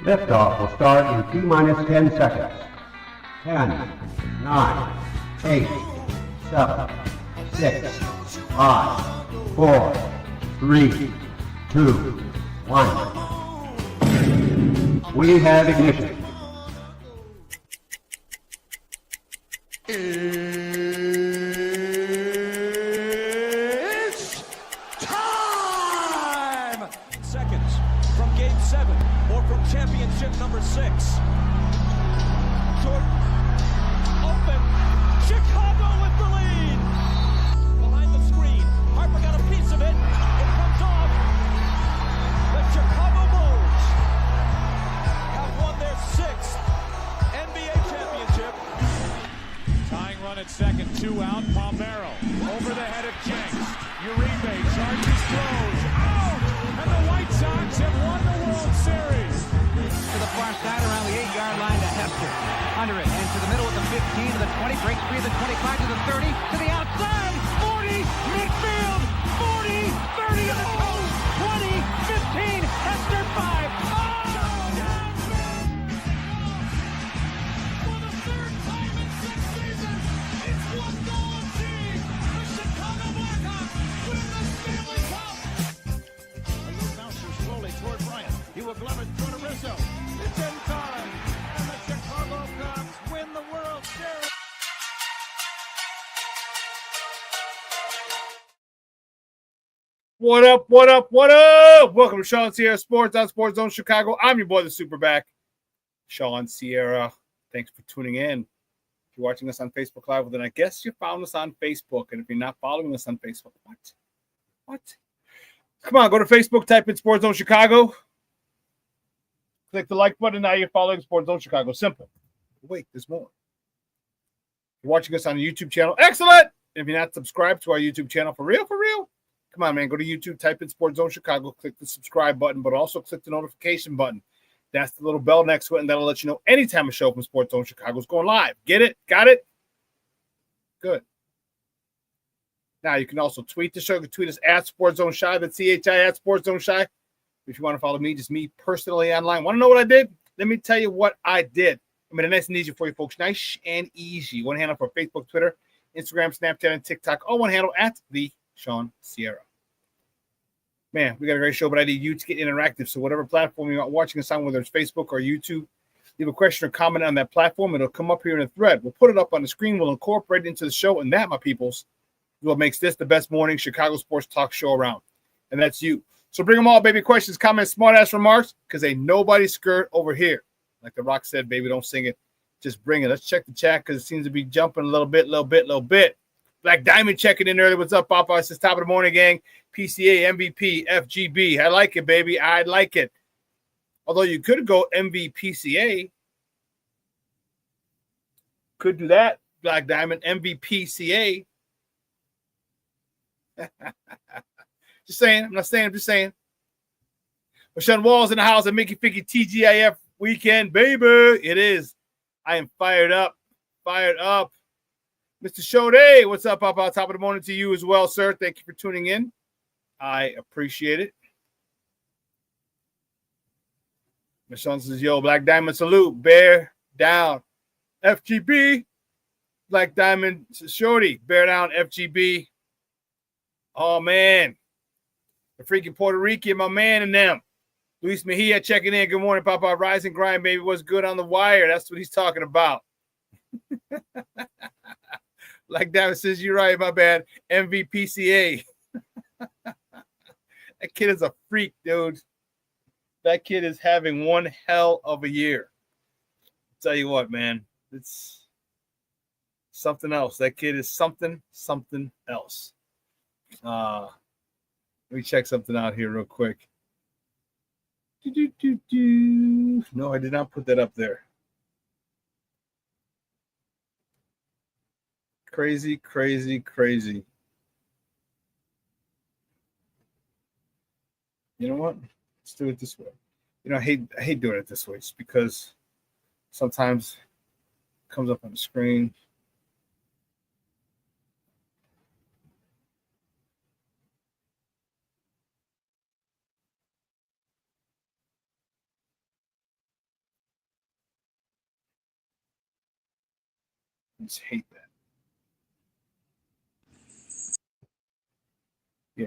Liftoff will start in T-minus 10 seconds. 10, 9, 8, 7, 6, 5, 4, 3, 2, 1. We have ignition. It's time! Seconds from game 7 or from championship number 6. Jordan, open, Chicago with the lead! Behind the screen, Harper got a piece of it, it comes off. The Chicago Bulls have won their 6th NBA championship. Tying run at second, 2 out, Palmero over the head of Jenks. Uribe charges, throws, out! And the White Sox have won the World Series. To the far side around the 8-yard line to Hester. Under it, and to the middle of the 15, to the 20, breaks free of the 25, to the 30, to the outside, 40, midfield, 40, 30 to the post, 20, 15, Hester 5. Oh! For the 3rd time in 6 seasons, it's one goal achieved. The Chicago Blackhawks win the Stanley Cup. A little bouncer slowly toward Bryant. He will glove it toward Rizzo. It's in time, and the Chicago Cubs win the World Series. What up, what up, what up? Welcome to ShawnSierraSports on Sports Zone Chicago. I'm your boy, the SuperBack, Shawn Sierra. Thanks for tuning in. If you're watching us on Facebook Live, well, then I guess you found us on Facebook. And if you're not following us on Facebook, what? Come on, go to Facebook, type in Sports Zone Chicago. Click the like button. Now you're following Sports Zone Chicago. Simple. Wait, there's more. If you're watching us on the YouTube channel, excellent. If you're not subscribed to our YouTube channel, for real, come on, man. Go to YouTube, type in Sports Zone Chicago, click the subscribe button, but also click the notification button. That's the little bell next to it, and that'll let you know anytime a show from Sports Zone Chicago is going live. Get it? Got it? Good. Now, you can also tweet the show. You can tweet us at Sports Zone Shy. That's CHI at Sports Zone Shy. If you want to follow me, just me personally online. Want to know what I did? Let me tell you what I did. I made it nice and easy for you folks. Nice and easy. One handle for Facebook, Twitter, Instagram, Snapchat, and TikTok. All one handle at the Shawn Sierra. Man, we got a great show, but I need you to get interactive. So whatever platform you're watching us on, whether it's Facebook or YouTube, leave a question or comment on that platform. It'll come up here in a thread. We'll put it up on the screen. We'll incorporate it into the show. And that, my peoples, is what makes this the best morning Chicago sports talk show around. And that's you. So bring them all, baby. Questions, comments, smart-ass remarks, because ain't nobody scared over here. Like The Rock said, baby, don't sing it. Just bring it. Let's check the chat because it seems to be jumping a little bit. Black Diamond checking in early. What's up, Papa? It says top of the morning, gang. PCA, MVP, FGB. I like it, baby. I like it. Although you could go MVPCA. Could do that, Black Diamond. MVPCA. Just saying. I'm not saying. I'm just saying. Sean Wall's in the house at Mickey Ficky TGIF weekend, baby. It is. I am fired up. Mr. Shode, what's up, Papa? Top of the morning to you as well, sir. Thank you for tuning in. I appreciate it. Michelle says, yo, Black Diamond salute. Bear down. FGB. Black Diamond Shorty. Bear down, FGB. Oh, man. The freaking Puerto Rican, my man and them. Luis Mejia checking in. Good morning, Papa. Rise and grind, baby. What's good on the wire? That's what he's talking about. Like David says, you're right, my bad. MVPCA. That kid is a freak, dude. That kid is having one hell of a year. I'll tell you what, man. It's something else. That kid is something else. Let me check something out here real quick. No, I did not put that up there. Crazy. You know what? Let's do it this way. You know, I hate doing it this way. It's because sometimes it comes up on the screen. just hate that. Yeah.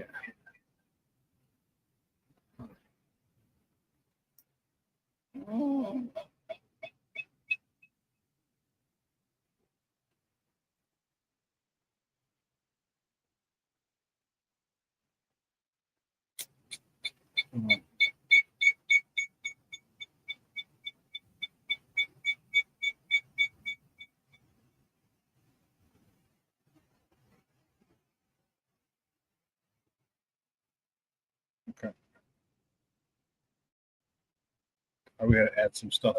Okay. We got to add some stuff.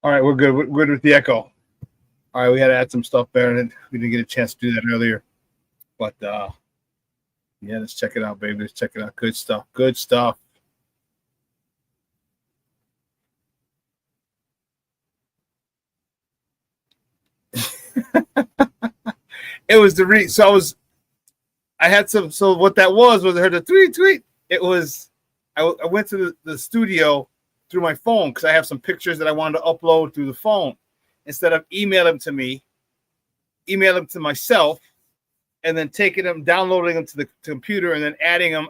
All right, we're good. We're good with the echo. All right, we had to add some stuff there, and we didn't get a chance to do that earlier. But yeah, let's check it out, baby. Let's check it out. Good stuff. Good stuff. It was the so I had some. So what that was I heard the tweet. It was I went to the studio through my phone because I have some pictures that I wanted to upload through the phone. Instead of email them to me, email them to myself, and then taking them, downloading them to the computer, and then adding them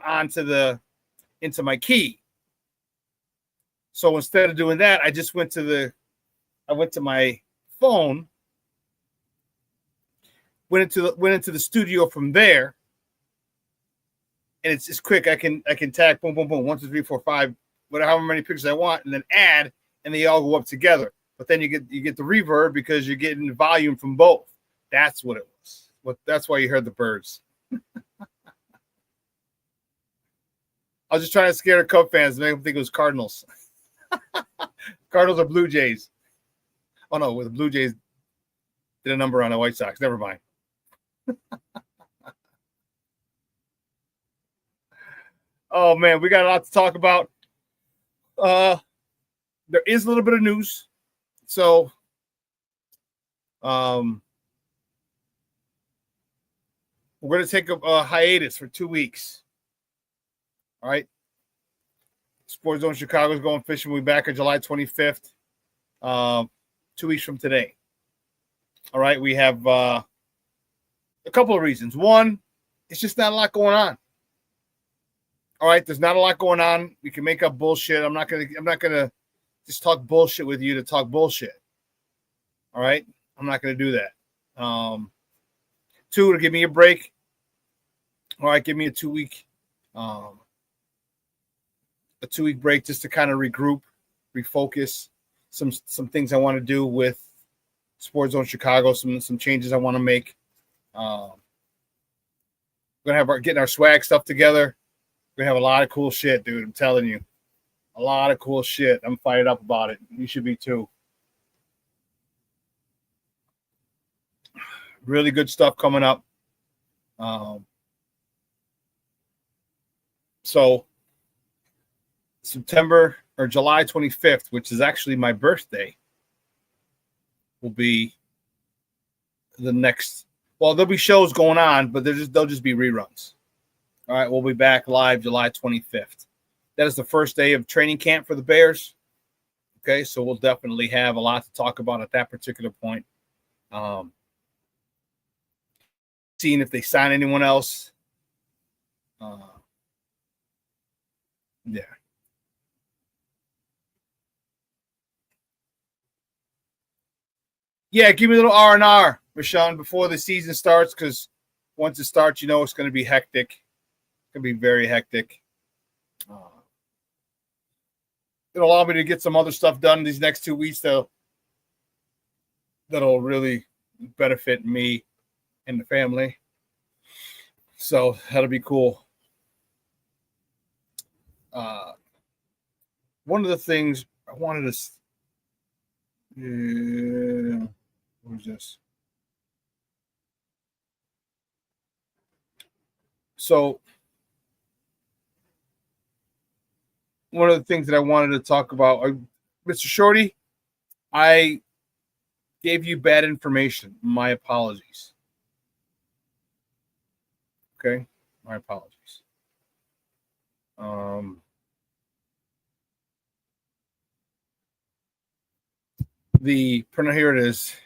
into my key. So instead of doing that, I just went to my phone, went into the studio from there, and it's just quick. I can tag boom, boom, boom, 1, 2, 3, 4, 5, whatever, however many pictures I want, and then add, and they all go up together. But then you get the reverb because you're getting the volume from both. That's what it was. That's why you heard the birds. I was just trying to scare the Cub fans and make them think it was Cardinals. Cardinals or Blue Jays. Oh no, the Blue Jays did a number on the White Sox. Never mind. Oh man, we got a lot to talk about. There is a little bit of news. So, we're going to take a hiatus for 2 weeks. All right. Sports Zone Chicago is going fishing. We'll be back on July 25th, 2 weeks from today. All right. We have a couple of reasons. One, it's just not a lot going on. All right. There's not a lot going on. We can make up bullshit. I'm not gonna just talk bullshit with you to talk bullshit. All right. I'm not going to do that. 2, to give me a break. All right. Give me a 2-week, break just to kind of regroup, refocus some things I want to do with Sports Zone Chicago, some changes I want to make. We're going to getting our swag stuff together. We're going to have a lot of cool shit, dude. I'm telling you. A lot of cool shit. I'm fired up about it. You should be too. Really good stuff coming up. So September or July 25th, which is actually my birthday, will be the next. Well, there'll be shows going on, but they'll just be reruns. All right, we'll be back live July 25th. That is the first day of training camp for the Bears. Okay, so we'll definitely have a lot to talk about at that particular point. Seeing if they sign anyone else. Yeah. Yeah, give me a little R&R, Rashawn, before the season starts, because once it starts, it's going to be hectic. It's going to be very hectic. It'll allow me to get some other stuff done these next 2 weeks, though. That'll really benefit me and the family. So that'll be cool. One of the things I wanted to what is this? So one of the things that I wanted to talk about, Mr. Shorty, I gave you bad information. My apologies. Okay, my apologies. The printer, here it is.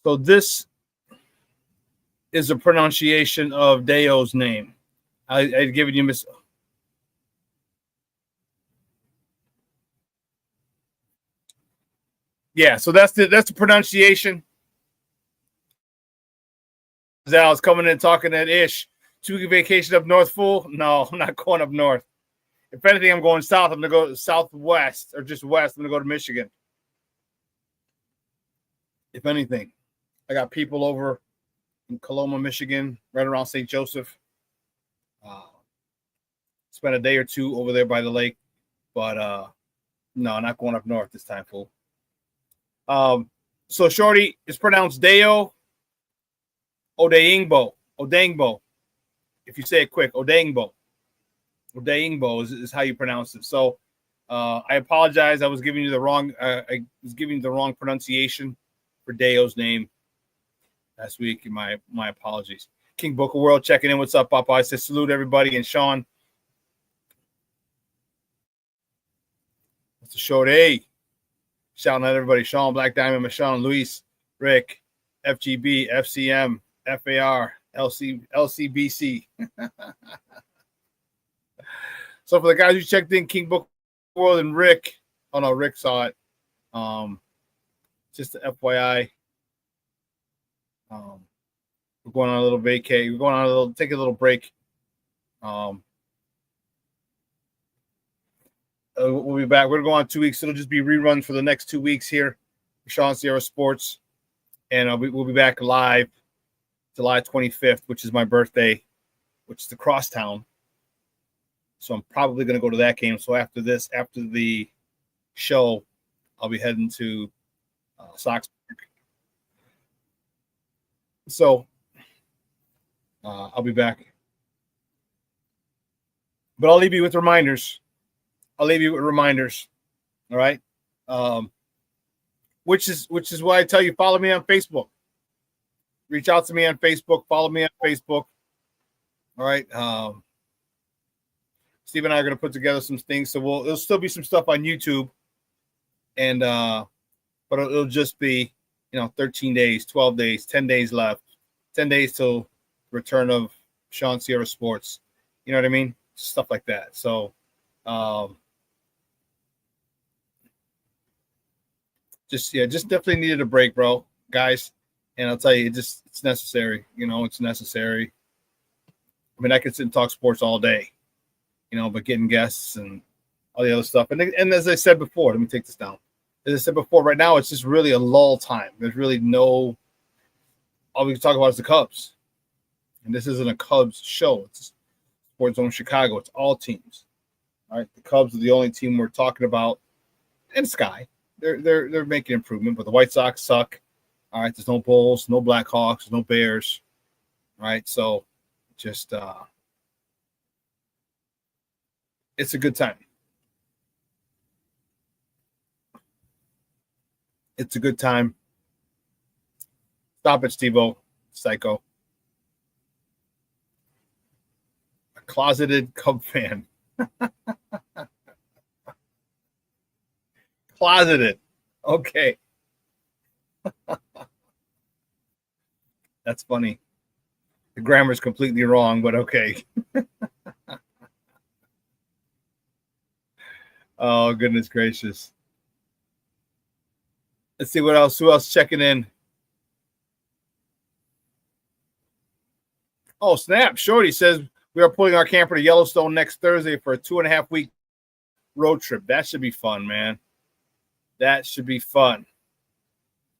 So this is a pronunciation of Deo's name. I'd given you Miss. Yeah, so that's the pronunciation. I was coming in talking that ish. 2-week vacation up north, fool? No, I'm not going up north. If anything, I'm going south. I'm gonna go southwest or just west. I'm gonna go to Michigan. If anything, I got people over in Coloma, Michigan, right around St. Joseph. Spent a day or two over there by the lake, but no, not going up north this time, fool. So Shorty is pronounced Deo Odeyingbo. Odeyingbo. If you say it quick, Odeyingbo. Odeyingbo is how you pronounce it. So I apologize. I was giving you the wrong. I was giving you the wrong pronunciation for Deo's name last week. My apologies. King Booker World checking in. What's up, Papa? I said salute everybody. And Shawn. What's the Shorty? Shouting at everybody. Shawn, Black Diamond, Michonne, Luis, Rick, FGB, FCM, FAR, LCBC. So for the guys who checked in, King Book World and Rick. Oh no, Rick saw it. Just the FYI. We're going on a little vacay. We're going on a little, take a little break. We'll be back. We're going to go on 2 weeks. It'll just be reruns for the next 2 weeks here. ShawnSierraSports. And we'll be back live July 25th, which is my birthday, which is the Crosstown. So I'm probably going to go to that game. So after this, after the show, I'll be heading to Sox. So I'll be back. But I'll leave you with reminders. All right. Which is why I tell you, follow me on Facebook. Reach out to me on Facebook. Follow me on Facebook. All right. Steve and I are going to put together some things. So there'll still be some stuff on YouTube. And but it'll just be, 13 days, 12 days, 10 days left. 10 days till return of ShawnSierraSports. You know what I mean? Stuff like that. So just definitely needed a break, bro, guys. And I'll tell you, it's necessary. It's necessary. I mean, I could sit and talk sports all day, but getting guests and all the other stuff. And as I said before, let me take this down. As I said before, right now it's just really a lull time. There's really all we can talk about is the Cubs. And this isn't a Cubs show. It's Sports Zone Chicago. It's all teams. All right. The Cubs are the only team we're talking about. And Sky. They're making improvement, but the White Sox suck. All right. There's no Bulls, no Blackhawks, no Bears. All right. So just it's a good time. It's a good time. Stop it, Steve-O. Psycho. A closeted Cub fan. Closeted. Okay. That's funny. The grammar's completely wrong, but okay. Oh, goodness gracious. Let's see what else. Who else checking in? Oh, snap. Shorty says we are pulling our camper to Yellowstone next Thursday for a 2.5 week road trip. That should be fun, man. That should be fun.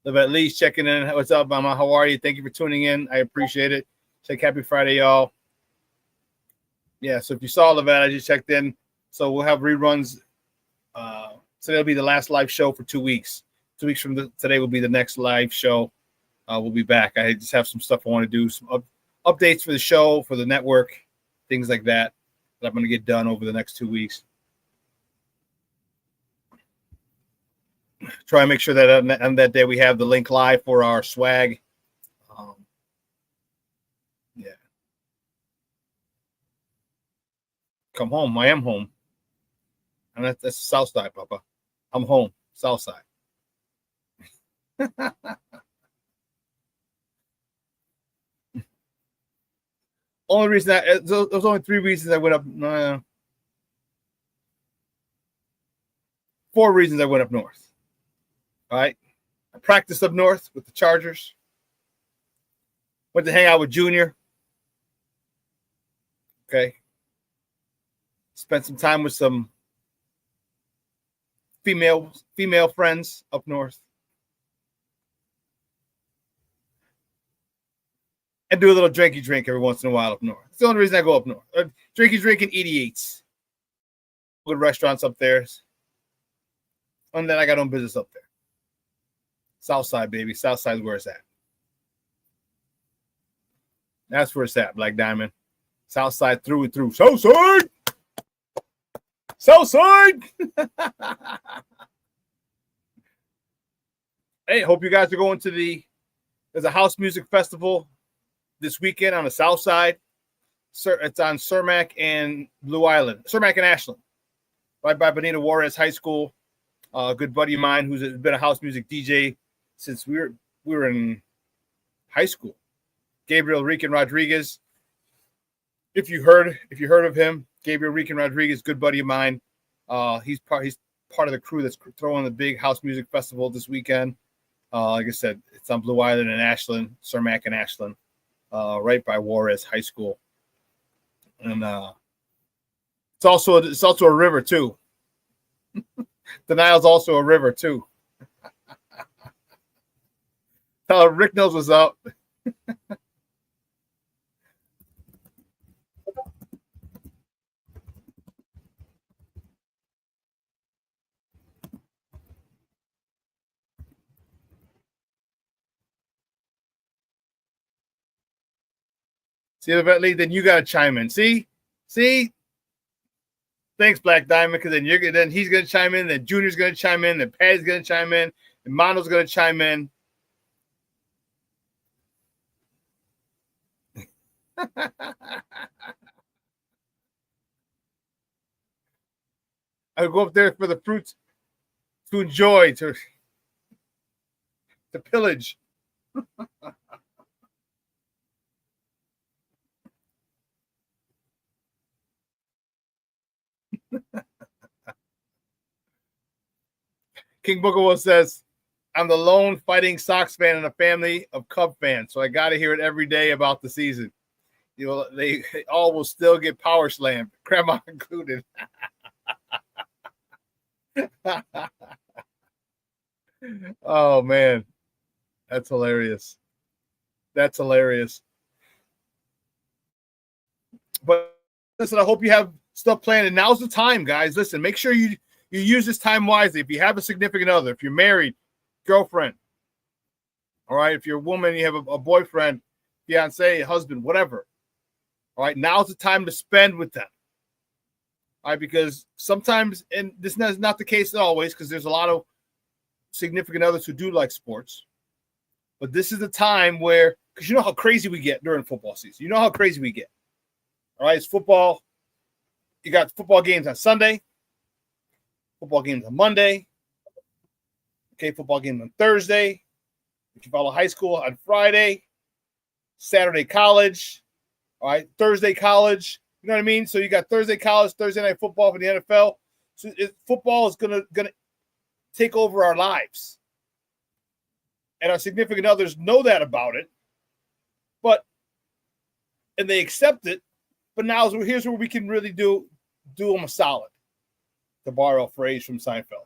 At least checking in. What's up, Mama? How are you? Thank you for tuning in. I appreciate it. Say happy Friday, y'all. Yeah, so if you saw Levet, I just checked in. So we'll have reruns. So that'll be the last live show for 2 weeks. 2 weeks from today will be the next live show. We'll be back. I just have some stuff I want to do, some updates for the show, for the network, things like that I'm going to get done over the next 2 weeks. Try and make sure that on that day we have the link live for our swag. Yeah. Come home. I am home. And that's the South Side, Papa. I'm home. South Side. Only reason there's only 3 reasons I went up. 4 reasons I went up north. All right. I practiced up north with the Chargers. Went to hang out with Junior. Okay. Spent some time with some female friends up north. And do a little drinky drink every once in a while up north. It's the only reason I go up north. Drinky drink and eats. Good restaurants up there. And then I got on business up there. Southside, baby. Southside's where it's at. That's where it's at, Black Diamond. Southside through and through. Southside! Southside! Hey, hope you guys are going to there's a house music festival this weekend on the south side. It's on Cermak and Blue Island. Cermak and Ashland. Right by Benito Juarez High School. A good buddy of mine who's been a house music DJ since we were in high school. Gabriel Rican Rodriguez. If you heard of him, Gabriel Rican Rodriguez, good buddy of mine. He's part of the crew that's throwing the big house music festival this weekend. Like I said, it's on Blue Island and Ashland, Cermak and Ashland, right by Juarez High School. And it's also a river too. The Nile's also a river too. Rick knows what's up. See, eventually, then you got to chime in. See. Thanks, Black Diamond, because then he's gonna chime in, then Junior's gonna chime in, then Patty's gonna chime in, and Mono's gonna chime in. I go up there for the fruits to enjoy, to pillage. King Booker says, I'm the lone fighting Sox fan in a family of Cub fans, so I got to hear it every day about the season. They all will still get power slammed, grandma included. Oh, man. That's hilarious. That's hilarious. But listen, I hope you have stuff planned. And now's the time, guys. Listen, make sure you use this time wisely. If you have a significant other, if you're married, girlfriend, all right, if you're a woman, you have a boyfriend, fiance, husband, whatever. All right, now's the time to spend with them. All right, because sometimes, and this is not the case always, because there's a lot of significant others who do like sports. But this is the time where, because you know how crazy we get during football season. You know how crazy we get. All right, it's football. You got football games on Sunday, football games on Monday, okay, football games on Thursday. If you follow high school, on Friday, Saturday college, all right, Thursday college. You know what I mean? So you got Thursday college, Thursday night football for the NFL. So football is gonna take over our lives, and our significant others know that about it, and they accept it. But now here's where we can really do them a solid. to borrow a phrase from Seinfeld.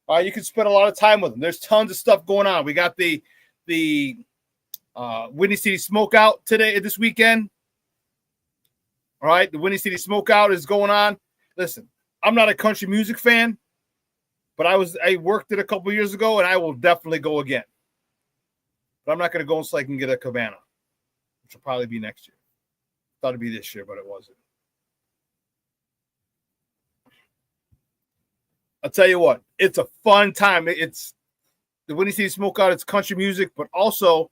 All right, you can spend a lot of time with them. There's tons of stuff going on. We got the Windy City Smokeout this weekend. All right, the Windy City Smokeout is going on. Listen, I'm not a country music fan, but I worked it a couple years ago, and I will definitely go again. But I'm not going to go until I can get a cabana, which will probably be next year. Thought it'd be this year, but it wasn't. I'll tell you what, it's a fun time. It's the Windy City Smokeout. It's country music, but also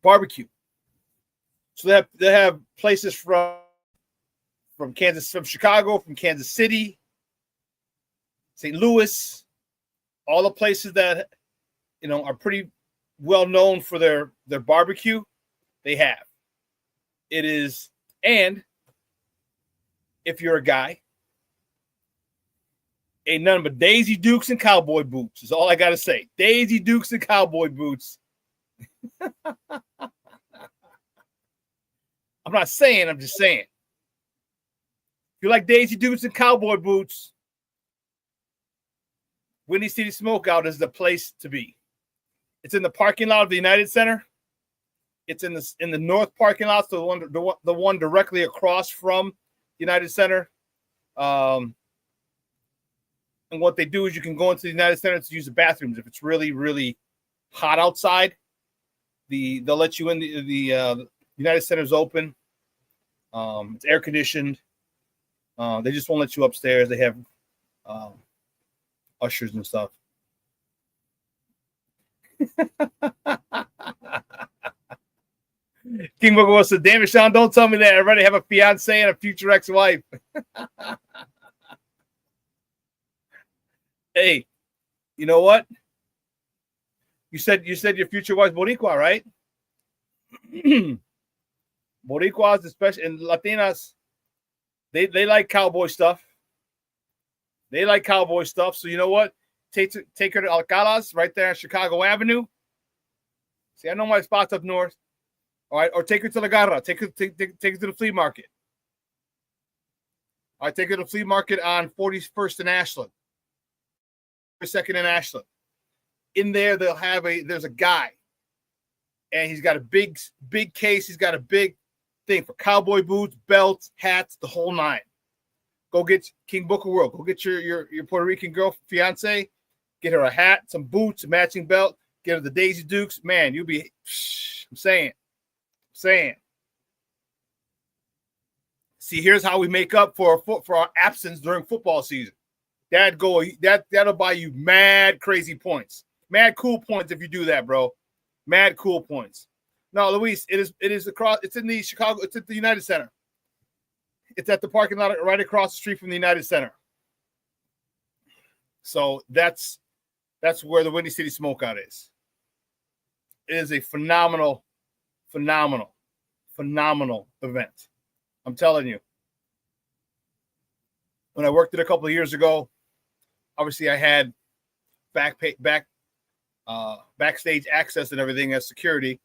barbecue. So they have places from Chicago, from Kansas City, St. Louis, all the places that are pretty well known for their barbecue. They have. It is, and if you're a guy, ain't nothing but Daisy Dukes and cowboy boots is all I got to say. Daisy Dukes and cowboy boots. I'm not saying, I'm just saying. If you like Daisy Dukes and cowboy boots, Windy City Smokeout is the place to be. It's in the parking lot of the United Center. It's in the north parking lot, so the one directly across from United Center. And what they do is you can go into the United Center to use the bathrooms. If it's really, really hot outside, they'll let you in. The United Center's open. It's air conditioned. They just won't let you upstairs. They have ushers and stuff. King Booker was damn it, Shawn, don't tell me that. I already have a fiance and a future ex-wife. Hey, you know what? You said your future wife's Boricua, right? Boricuas, especially and Latinas, they like cowboy stuff. They like cowboy stuff. So you know what? Take her to Alcala's right there on Chicago Avenue. See, I know my spots up north. All right, or take her to La Garra. Take her to the flea market. All right, take her to the flea market on 41st and Ashland. 2nd and Ashland. In there, there's a guy, and he's got a big case. He's got a big thing for cowboy boots, belts, hats, the whole nine. Go get King Booker World. Go get your Puerto Rican girl, fiance. Get her a hat, some boots, a matching belt. Get her the Daisy Dukes. Man, you'll be. I'm saying. See, here's how we make up for our absence during football season. That'll buy you mad crazy points, mad cool points if you do that, bro. Mad cool points. No, Luis, it is across. It's in the Chicago. It's at the United Center. It's at the parking lot right across the street from the United Center. So that's where the Windy City Smokeout is. It is a phenomenal event. I'm telling you. When I worked it a couple of years ago, obviously I had backstage access and everything as security.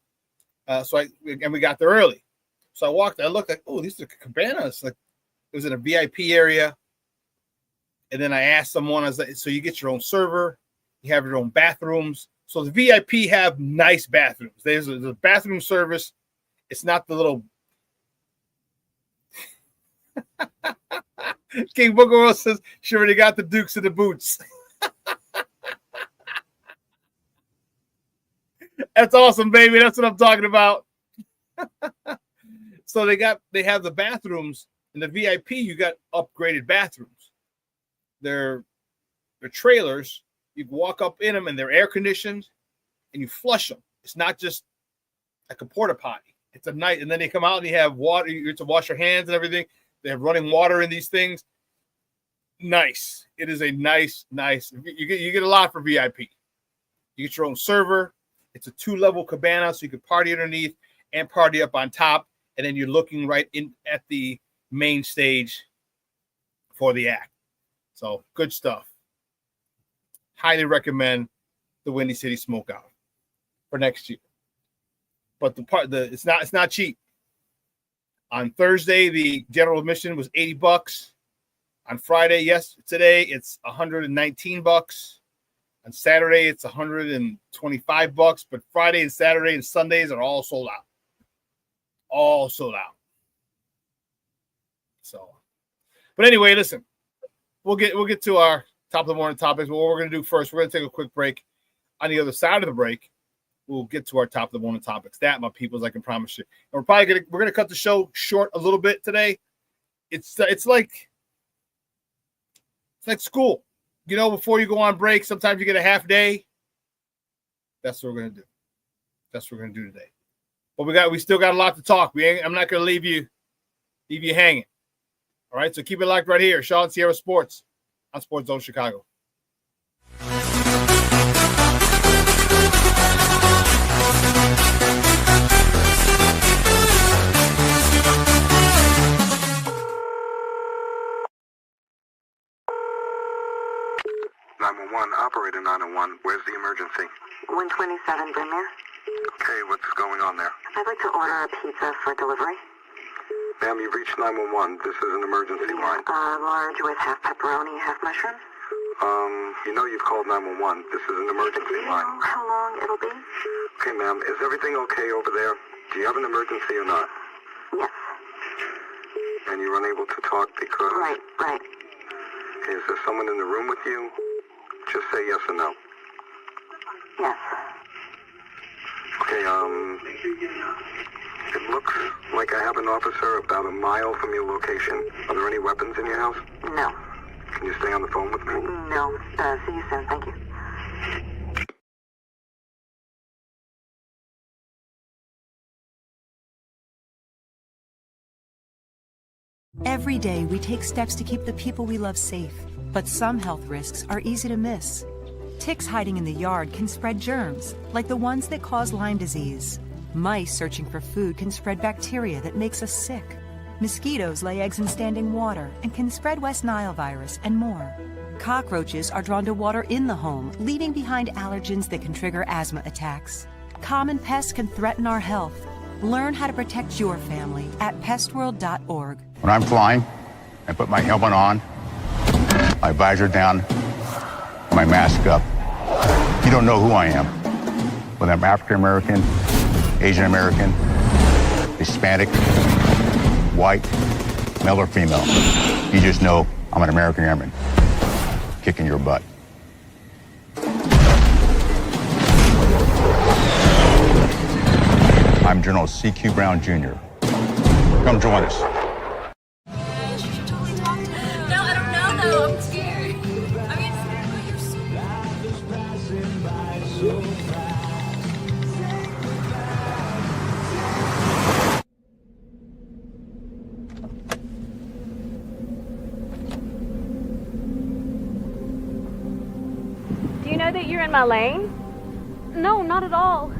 So we got there early. So I looked like, oh, these are cabanas. Like it was in a VIP area. And then I asked someone, I was like, so you get your own server, you have your own bathrooms. So the VIP have nice bathrooms. There's a bathroom service. It's not the little King Booker says she already got the Dukes and the boots. That's awesome, baby. That's what I'm talking about. So they have the bathrooms in the VIP. You got upgraded bathrooms. They're trailers. You can walk up in them and they're air conditioned, and you flush them. It's not just like a porta potty. It's a night, and then they come out and you have water. You have to wash your hands and everything. They have running water in these things. Nice. It is a nice. You get a lot for VIP. You get your own server. It's a 2-level cabana, so you can party underneath and party up on top, and then you're looking right in at the main stage for the act. So good stuff. Highly recommend the Windy City Smokeout for next year. But it's not cheap. On Thursday, the general admission was $80. On Friday, today it's $119. On Saturday, it's $125. But Friday and Saturday and Sundays are all sold out. All sold out. So, but anyway, listen, we'll get to our top of the morning topics. But what we're going to do first, we're going to take a quick break. On the other side of the break, we'll get to our top of the morning topics. That, my peoples, I can promise you. And we're gonna cut the show short a little bit today. It's like school. You know, before you go on break, sometimes you get a half day. That's what we're gonna do. That's what we're gonna do today. But we still got a lot to talk. I'm not gonna leave you hanging. All right, so keep it locked right here. Shawn Sierra Sports on Sports Zone Chicago. 911, operator 901. Where's the emergency? 127 Brynmere. Okay, what's going on there? I'd like to order a pizza for delivery. Ma'am, you've reached 911. This is an emergency line. Large with half pepperoni, half mushroom. You know you've called 911. This is an emergency line. Do you know how long it'll be? Okay, ma'am, is everything okay over there? Do you have an emergency or not? Yes. And you're unable to talk because... Right. Okay, is there someone in the room with you? Just say yes or no. Yes. Okay, it looks like I have an officer about a mile from your location. Are there any weapons in your house? No. Can you stay on the phone with me? No. See you soon. Thank you. Every day, we take steps to keep the people we love safe, but some health risks are easy to miss. Ticks hiding in the yard can spread germs, like the ones that cause Lyme disease. Mice searching for food can spread bacteria that makes us sick. Mosquitoes lay eggs in standing water and can spread West Nile virus and more. Cockroaches are drawn to water in the home, leaving behind allergens that can trigger asthma attacks. Common pests can threaten our health. Learn how to protect your family at pestworld.org. When I'm flying, I put my helmet on, my visor down, my mask up. You don't know who I am. Whether I'm African American, Asian American, Hispanic, white, male or female. You just know I'm an American airman kicking your butt. I'm General C.Q. Brown Jr. Come join us. No, I don't know, though. I'm scared. I mean, Do you know that you're in my lane? No, not at all.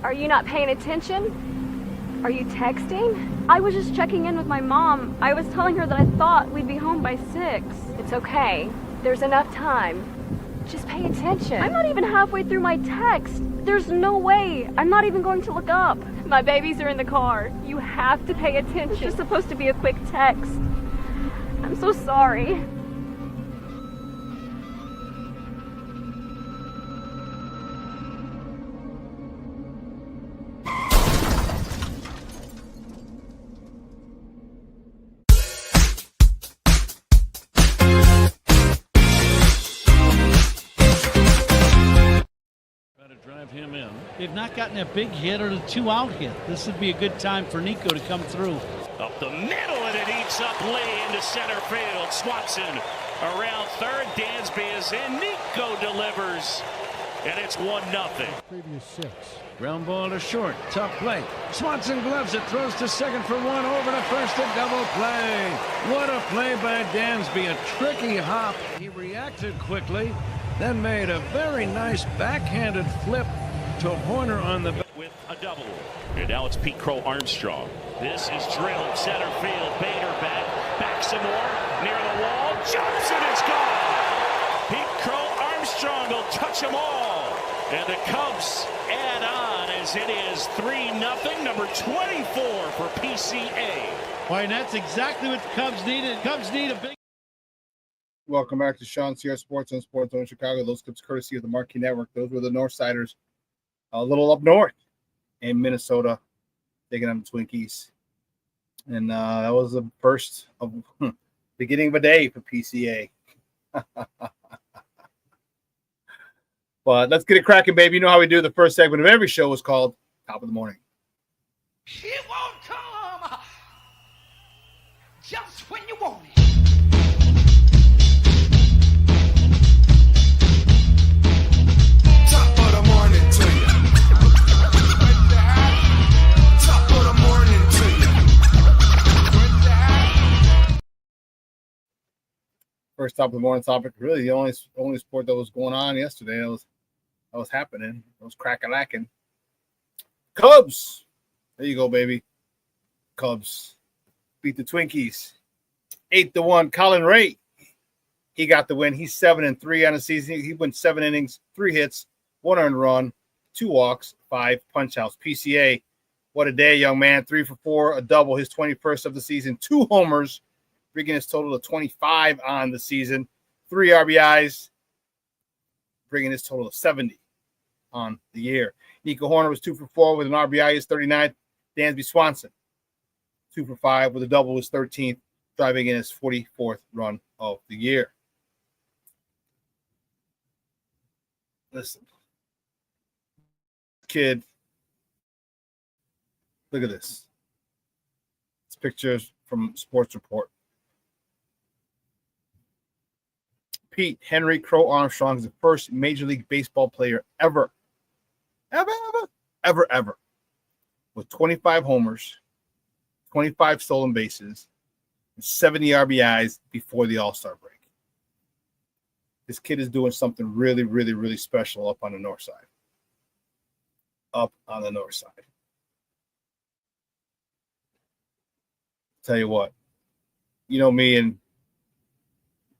Are you not paying attention? Are you texting? I was just checking in with my mom. I was telling her that I thought we'd be home by 6. It's okay. There's enough time. Just pay attention. I'm not even halfway through my text. There's no way. I'm not even going to look up. My babies are in the car. You have to pay attention. It's just supposed to be a quick text. I'm so sorry. Him in. They've not gotten a big hit or a 2-out hit. This would be a good time for Nico to come through. Up the middle, and it eats up Lee into center field. Swanson around third. Dansby is in. Nico delivers, and it's 1-0. Previous 6. Ground ball to short. Tough play. Swanson gloves it. Throws to second for 1. Over to first. A double play. What a play by Dansby. A tricky hop. He reacted quickly, then made a very nice backhanded flip to Horner on the with a double. And now it's Pete Crow Armstrong. This is drilled center field. Bader back some more near the wall. Johnson is gone. Pete Crow Armstrong will touch them all, and the Cubs add on. as it is 3-0, number 24 for PCA. Boy, and that's exactly what the Cubs needed. Cubs need a big. Welcome back to ShawnSierraSports on Sports Zone Chicago. Those clips courtesy of the Marquee Network. Those were the Northsiders, a little up north in Minnesota, taking on the Twinkies. And that was the first of beginning of a day for PCA. But let's get it cracking, baby. You know how we do. The first segment of every show is called Top of the Morning. It won't come just when you want it. Top of the morning to you. Top of the morning to you. First top of the morning topic. Really, the only sport that was going on yesterday that was happening. It was crack-a-lacking. Cubs. There you go, baby. Cubs beat the Twinkies 8-1. Colin Ray, he got the win. He's 7-3 on the season. He went 7 innings, 3 hits, 1 earned run, 2 walks, 5 punch-outs. PCA, what a day, young man. 3 for 4, a double, his 21st of the season, 2 homers, bringing his total to 25 on the season, 3 RBIs, bringing his total to 70 on the year. Nico Horner was 2 for 4 with an RBI, his 39th. Dansby Swanson, 2 for 5 with a double, his 13th, driving in his 44th run of the year. Listen, kid, look at this. It's pictures from Sports Report. Pete Henry Crow Armstrong is the first Major League Baseball player ever, with 25 homers, 25 stolen bases, and 70 RBIs before the All-Star break. This kid is doing something really, really, really special up on the north side. Up on the north side. Tell you what, you know me, and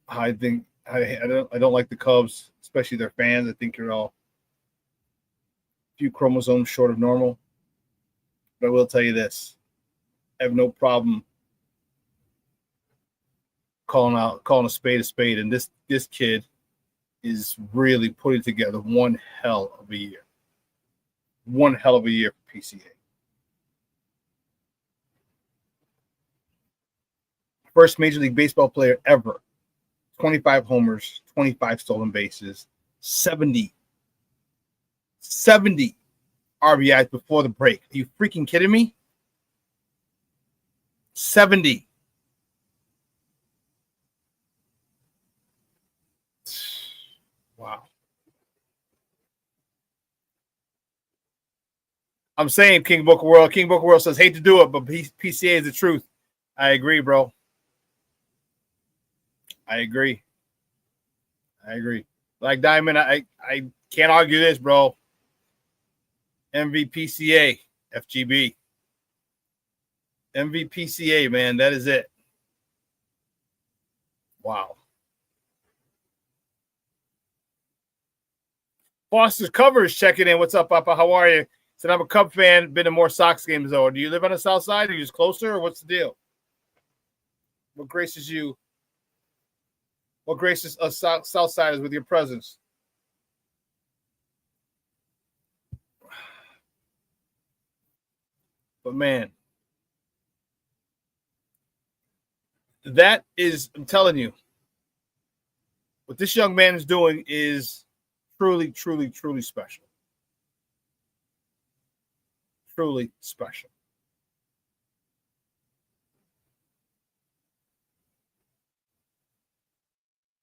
I think I don't like the Cubs, especially their fans. I think you're all a few chromosomes short of normal. But I will tell you this: I have no problem calling a spade, and this kid is really putting together one hell of a year. One hell of a year for PCA. First Major League Baseball player ever. 25 homers, 25 stolen bases, 70 RBIs before the break. Are you freaking kidding me? 70. Wow. I'm saying King Booker World. King Booker World says, hate to do it, but PCA is the truth. I agree, bro. I agree. Like Diamond, I can't argue this, bro. MVPCA, FGB. MVPCA, man, that is it. Wow. Foster's Cover is checking in. What's up, Papa? How are you? Said I'm a Cub fan, been to more Sox games, though. Do you live on the south side? Are you just closer, or what's the deal? What graces you? What graces us Southsiders with your presence? But man, that is, I'm telling you, what this young man is doing is truly, truly, truly special. Truly special.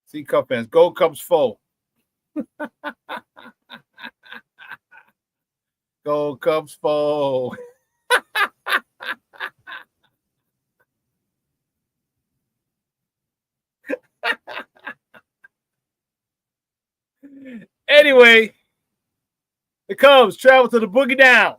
See, Cub fans, go Cubs foe. Go Cubs foe. Anyway, the Cubs travel to the Boogie Down.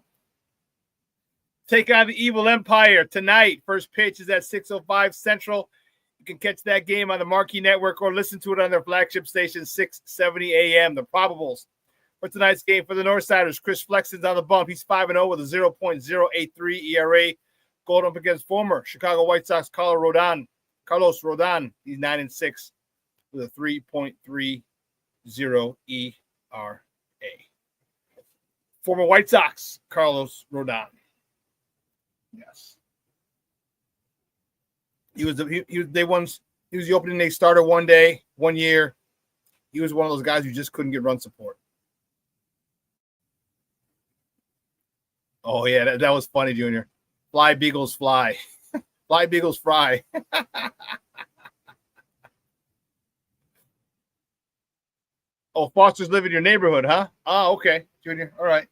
Take on the Evil Empire tonight. First pitch is at 6:05 Central. You can catch that game on the Marquee Network or listen to it on their flagship station, 670 AM. The Probables For tonight's game for the Northsiders, Chris Flexen's on the bump. He's 5-0 with a 0.083 ERA. Going up against former Chicago White Sox Carlos Rodon. He's 9-6 with a 3.30 ERA. Former White Sox Carlos Rodon. Yes. He was the opening day starter one year. He was one of those guys who just couldn't get run support. Oh yeah, that was funny, Junior. Fly Beagles fly. Fly Beagles fry. Oh, Foster's live in your neighborhood, huh? Oh, okay, Junior. All right.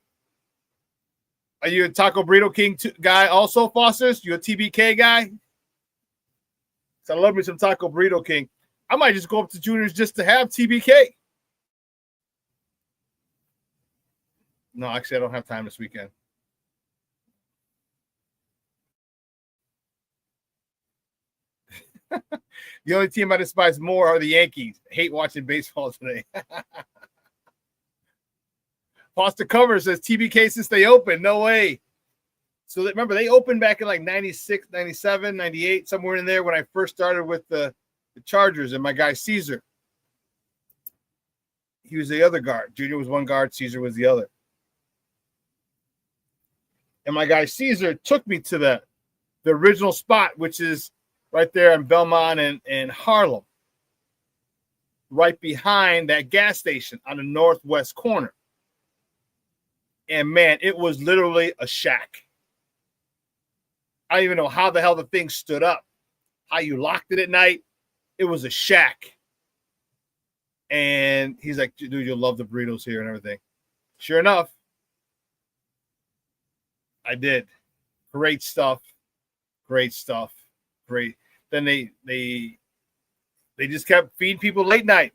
Are you a Taco Burrito King guy also, Foster's? You a TBK guy? So I love me some Taco Burrito King. I might just go up to Junior's just to have TBK. No, actually, I don't have time this weekend. The only team I despise more are the Yankees. I hate watching baseball today. Foster Cover says TBK since they opened. No way. So remember, they opened back in like 96, 97, 98, somewhere in there when I first started with the Chargers and my guy Caesar. He was the other guard. Junior was one guard. Caesar was the other. And my guy Caesar took me to the original spot, which is right there in Belmont and Harlem, right behind that gas station on the northwest corner. And, man, it was literally a shack. I don't even know how the hell the thing stood up, how you locked it at night. It was a shack. And he's like, dude, you'll love the burritos here and everything. Sure enough, I did. Great stuff. Great stuff. Great. Then they just kept feeding people late night.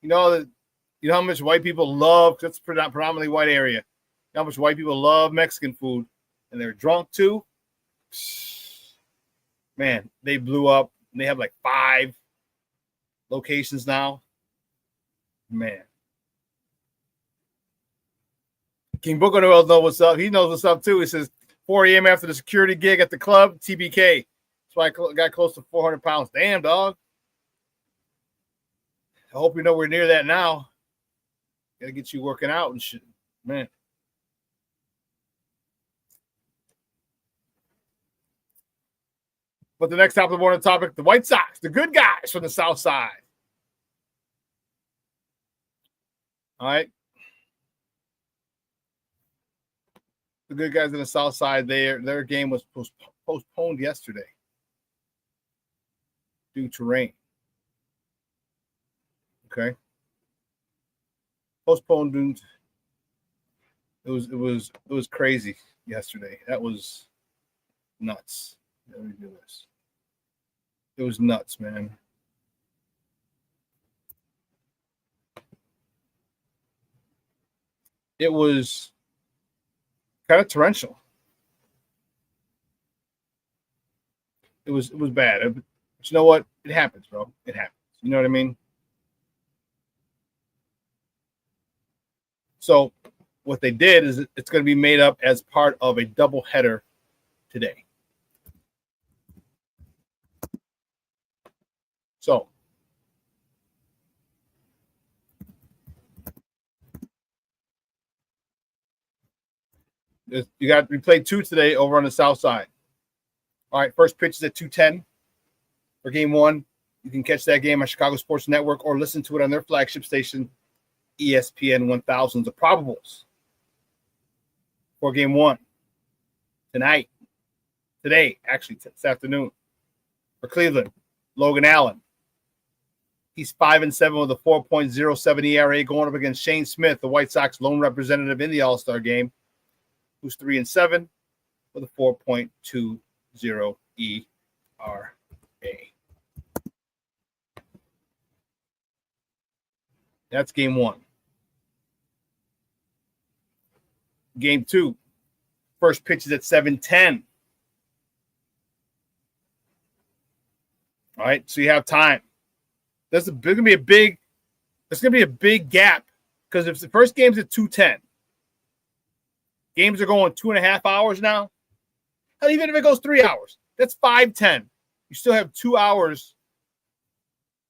You know how much white people love, that's predominantly white area. You know how much white people love Mexican food, and they're drunk too. Man, they blew up. They have like 5 locations now. Man. King Booker knows what's up. He knows what's up too. He says 4 a.m. after the security gig at the club, TBK. That's why I got close to 400 pounds. Damn, dog. I hope you're nowhere near that now. Got to get you working out and shit. Man. But the next top of the morning topic, the White Sox, the good guys from the South Side. All right. The good guys on the South Side, their game was postponed yesterday due to rain. Okay. Postponed due. It was crazy yesterday. That was nuts. Let me do this. It was nuts, man. It was kind of torrential. It was bad. But you know what? It happens, bro. It happens. You know what I mean? So what they did is it's going to be made up as part of a doubleheader today. So we played 2 today over on the South Side. All right, first pitch is at 2:10 for game 1. You can catch that game on Chicago Sports Network or listen to it on their flagship station, ESPN 1000. The probables for game 1 today, actually this afternoon, for Cleveland, Logan Allen. He's 5-7 with a 4.07 ERA going up against Shane Smith, the White Sox lone representative in the All-Star game, who's 3-7 with a 4.20 ERA. That's game 1. Game 2, first pitch is at 7:10. All right, so you have time. There's going to be a big gap Because if the first game's at 2:10, games are going 2.5 hours now. Hell, even if it goes 3 hours, that's 5:10. You still have 2 hours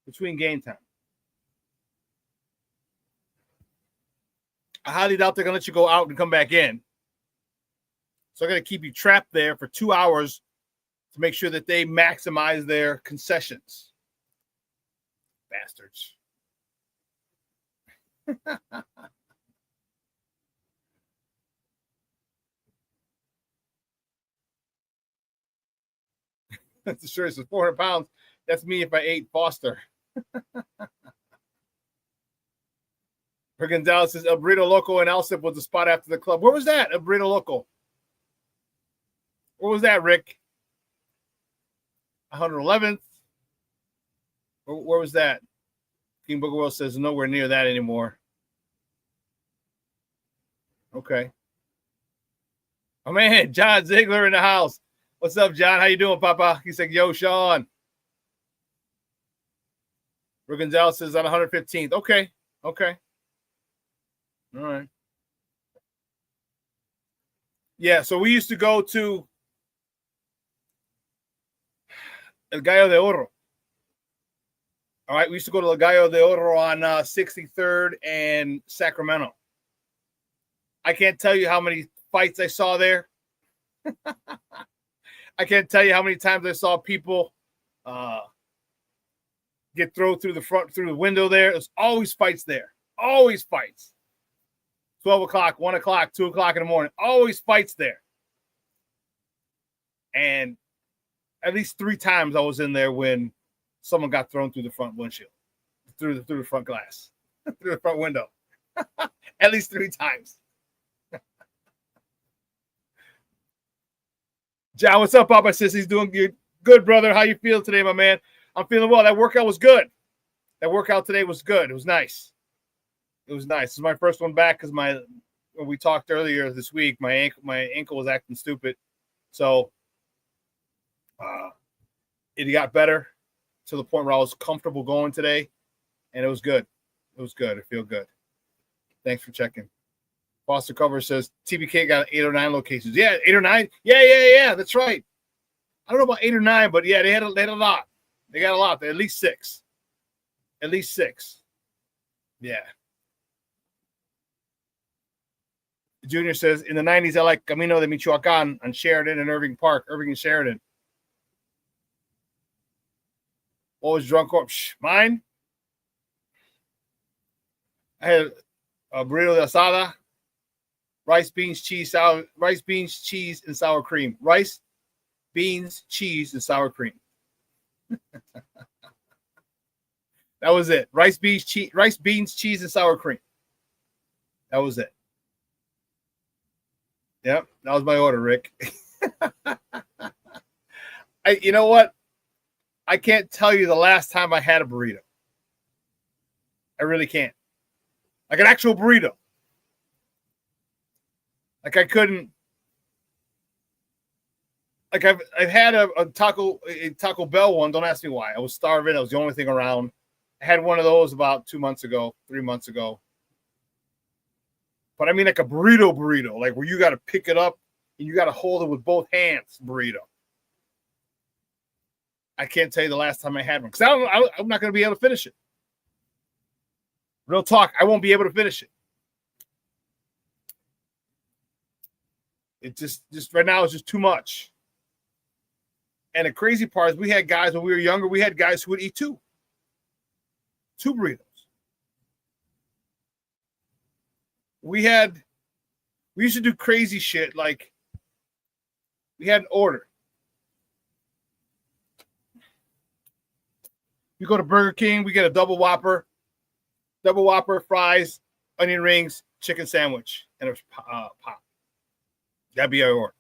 between game time. I highly doubt they're going to let you go out and come back in. So I'm going to keep you trapped there for 2 hours to make sure that they maximize their concessions. Bastards. The shirt says 400 pounds. That's me if I ate Foster. For Gonzalez says El Burrito Loco and Alsip was the spot after the club. Where was that? El Burrito Loco. Where was that, Rick? 111th. Where was that? King Booger Will says nowhere near that anymore. Okay. Oh man, John Ziegler in the house. What's up, John? How you doing, Papa? He said, yo, Shawn. Rick Gonzalez says on 115th. Okay. Okay. All right. Yeah, so we used to go to El Gallo de Oro. All right, we used to go to El Gallo de Oro on 63rd and Sacramento. I can't tell you how many fights I saw there. I can't tell you how many times I saw people get thrown through the window there. There's always fights there. Always fights. 12 o'clock, 1 o'clock, 2 o'clock in the morning. Always fights there. And at least 3 times I was in there when someone got thrown through the front windshield, through the front glass, through the front window. At least 3 times. John, what's up, Papa? Says he's doing good, brother. How you feel today, my man? I'm feeling well. That workout was good. That workout today was good. It was nice. It was nice. This is my first one back because when we talked earlier this week, my ankle was acting stupid. So it got better to the point where I was comfortable going today, and it was good. It was good. I feel good. Thanks for checking. Foster Cover says TBK got 8 or 9 locations. Yeah, 8 or 9. Yeah. That's right. I don't know about 8 or 9, but yeah, they had a lot. They got a lot. At least 6. At least 6. Yeah. Junior says, in the 90s, I like Camino de Michoacan on Sheridan and Irving Park. Irving and Sheridan. What was drunk or mine? I had a burrito de asada, rice, beans, cheese, and sour cream. Rice, beans, cheese, and sour cream. That was it. Rice, beans, cheese, and sour cream. That was it. Yep, that was my order, Rick. You know what? I can't tell you the last time I had a burrito. I really can't. Like an actual burrito. Like I couldn't. Like I've had a Taco Bell one. Don't ask me why. I was starving. It was the only thing around. I had one of those about 3 months ago. But I mean like a burrito, like where you got to pick it up and you got to hold it with both hands burrito. I can't tell you the last time I had one because I'm not going to be able to finish it. Real talk, I won't be able to finish it. It just right now is just too much. And the crazy part is we had guys when we were younger, we had guys who would eat 2 burritos. We used to do crazy shit like we had an order. You go to Burger King, we get a double whopper, fries, onion rings, chicken sandwich, and a pop. That'd be our order.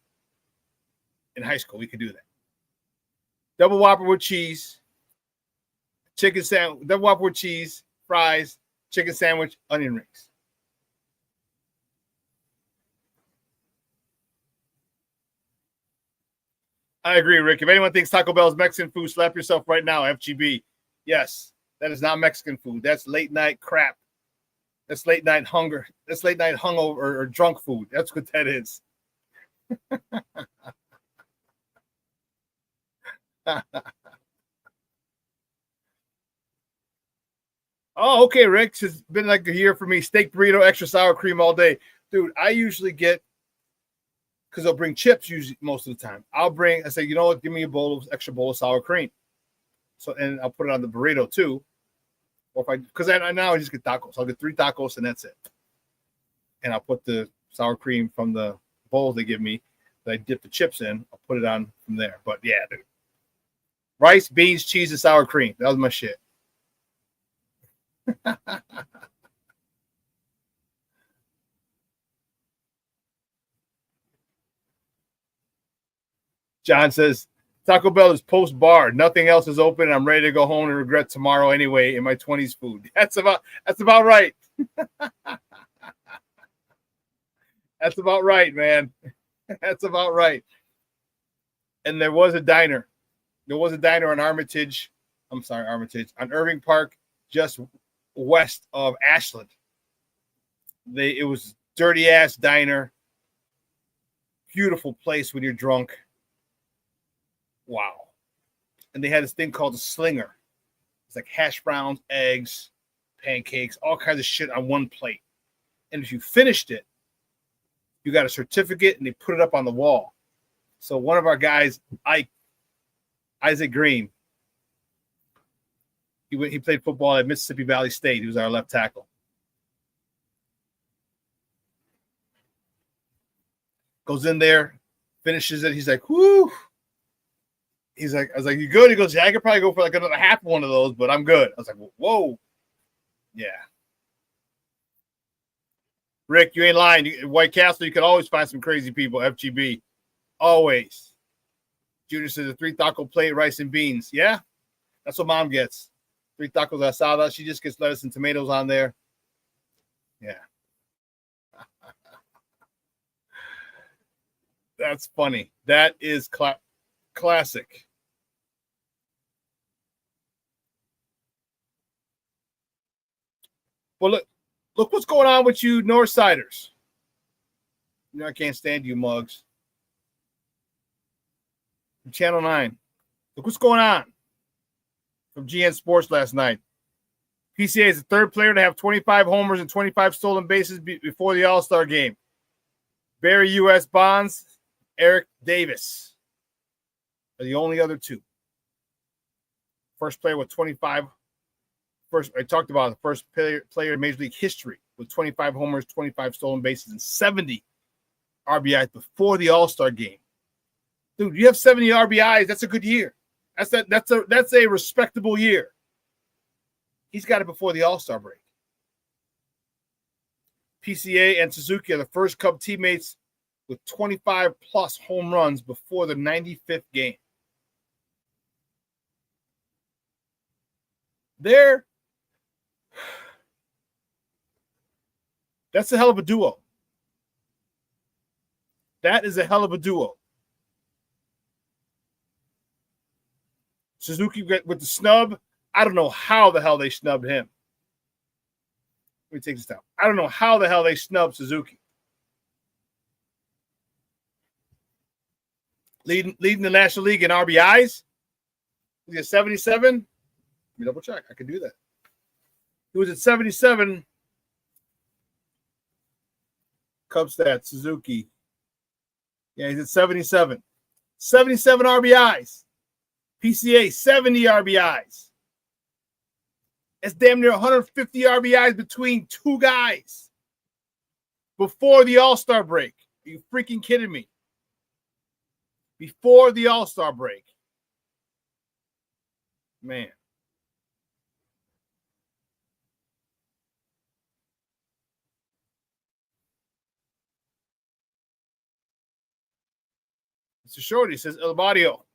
In high school, we could do that. Double whopper with cheese, double whopper with cheese, fries, chicken sandwich, onion rings. I agree, Rick. If anyone thinks Taco Bell is Mexican food, slap yourself right now, FGB. Yes, that is not Mexican food. That's late night crap. That's late night hunger. That's late night hungover or drunk food. That's what that is. Oh, okay, Rick. It's been like a year for me. Steak burrito, extra sour cream all day. Dude, I usually get, because I'll bring chips usually most of the time. I say, you know what, give me extra bowl of sour cream. So, and I'll put it on the burrito too. Or because now I just get tacos. I'll get 3 tacos and that's it. And I'll put the sour cream from the bowl they give me that I dip the chips in. I'll put it on from there. But yeah, dude. Rice, beans, cheese, and sour cream. That was my shit. John says, Taco Bell is post bar. Nothing else is open. I'm ready to go home and regret tomorrow anyway in my 20s food. That's about right. That's about right, man. That's about right. And there was a diner. There was a diner on Armitage. On Irving Park, just west of Ashland. It was dirty ass diner. Beautiful place when you're drunk. Wow. And they had this thing called a slinger. It's like hash browns, eggs, pancakes, all kinds of shit on one plate. And if you finished it, you got a certificate and they put it up on the wall. So one of our guys, Isaac Green, he played football at Mississippi Valley State. He was our left tackle. Goes in there, finishes it. He's like, whoo. I was like, you good? He goes, yeah, I could probably go for like another half one of those, but I'm good. I was like, whoa. Yeah. Rick, you ain't lying. White Castle, you can always find some crazy people. FGB. Always. Junior says a 3 taco plate, rice and beans. Yeah. That's what mom gets. 3 tacos asada. She just gets lettuce and tomatoes on there. Yeah. That's funny. That is classic. Well, look what's going on with you Northsiders. You know, I can't stand you mugs. From Channel 9. Look what's going on from GN Sports last night. PCA is the 3rd player to have 25 homers and 25 stolen bases before the All-Star game. Barry U.S. Bonds, Eric Davis are the only other 2. First player with 25. I talked about the first player in Major League history with 25 homers, 25 stolen bases, and 70 RBIs before the All-Star game. Dude, you have 70 RBIs. That's a good year. That's a respectable year. He's got it before the All-Star break. PCA and Suzuki are the first Cub teammates with 25-plus home runs before the 95th game. That's a hell of a duo. That is a hell of a duo. Suzuki with the snub. I don't know how the hell they snubbed him. Let me take this down. I don't know how the hell they snubbed Suzuki. Leading the National League in RBIs. He's at 77. Let me double check. I can do that. He was at 77. Cub stats, Suzuki. Yeah, he's at 77. 77 RBIs. PCA, 70 RBIs. It's damn near 150 RBIs between 2 guys before the All-Star break. Are you freaking kidding me? Before the All-Star break. Man. Mr. Shorty says, El Barrio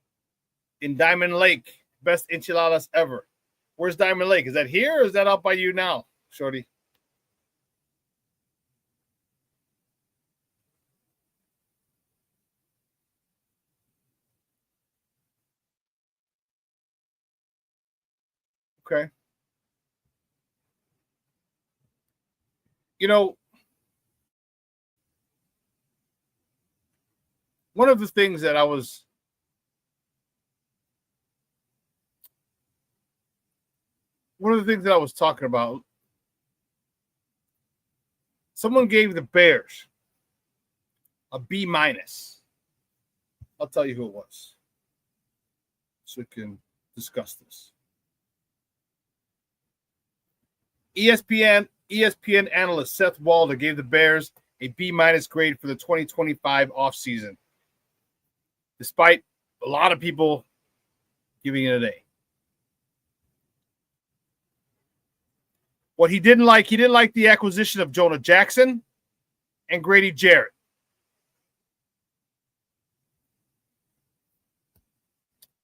in Diamond Lake. Best enchiladas ever. Where's Diamond Lake? Is that here or is that out by you now, Shorty? Okay. You know, one of the things that I was talking about, someone gave the Bears a B minus. I'll tell you who it was, so we can discuss this. ESPN analyst Seth Walder gave the Bears a B minus grade for the 2025 offseason, despite a lot of people giving it an A. What he didn't like the acquisition of JonahJackson and Grady Jarrett.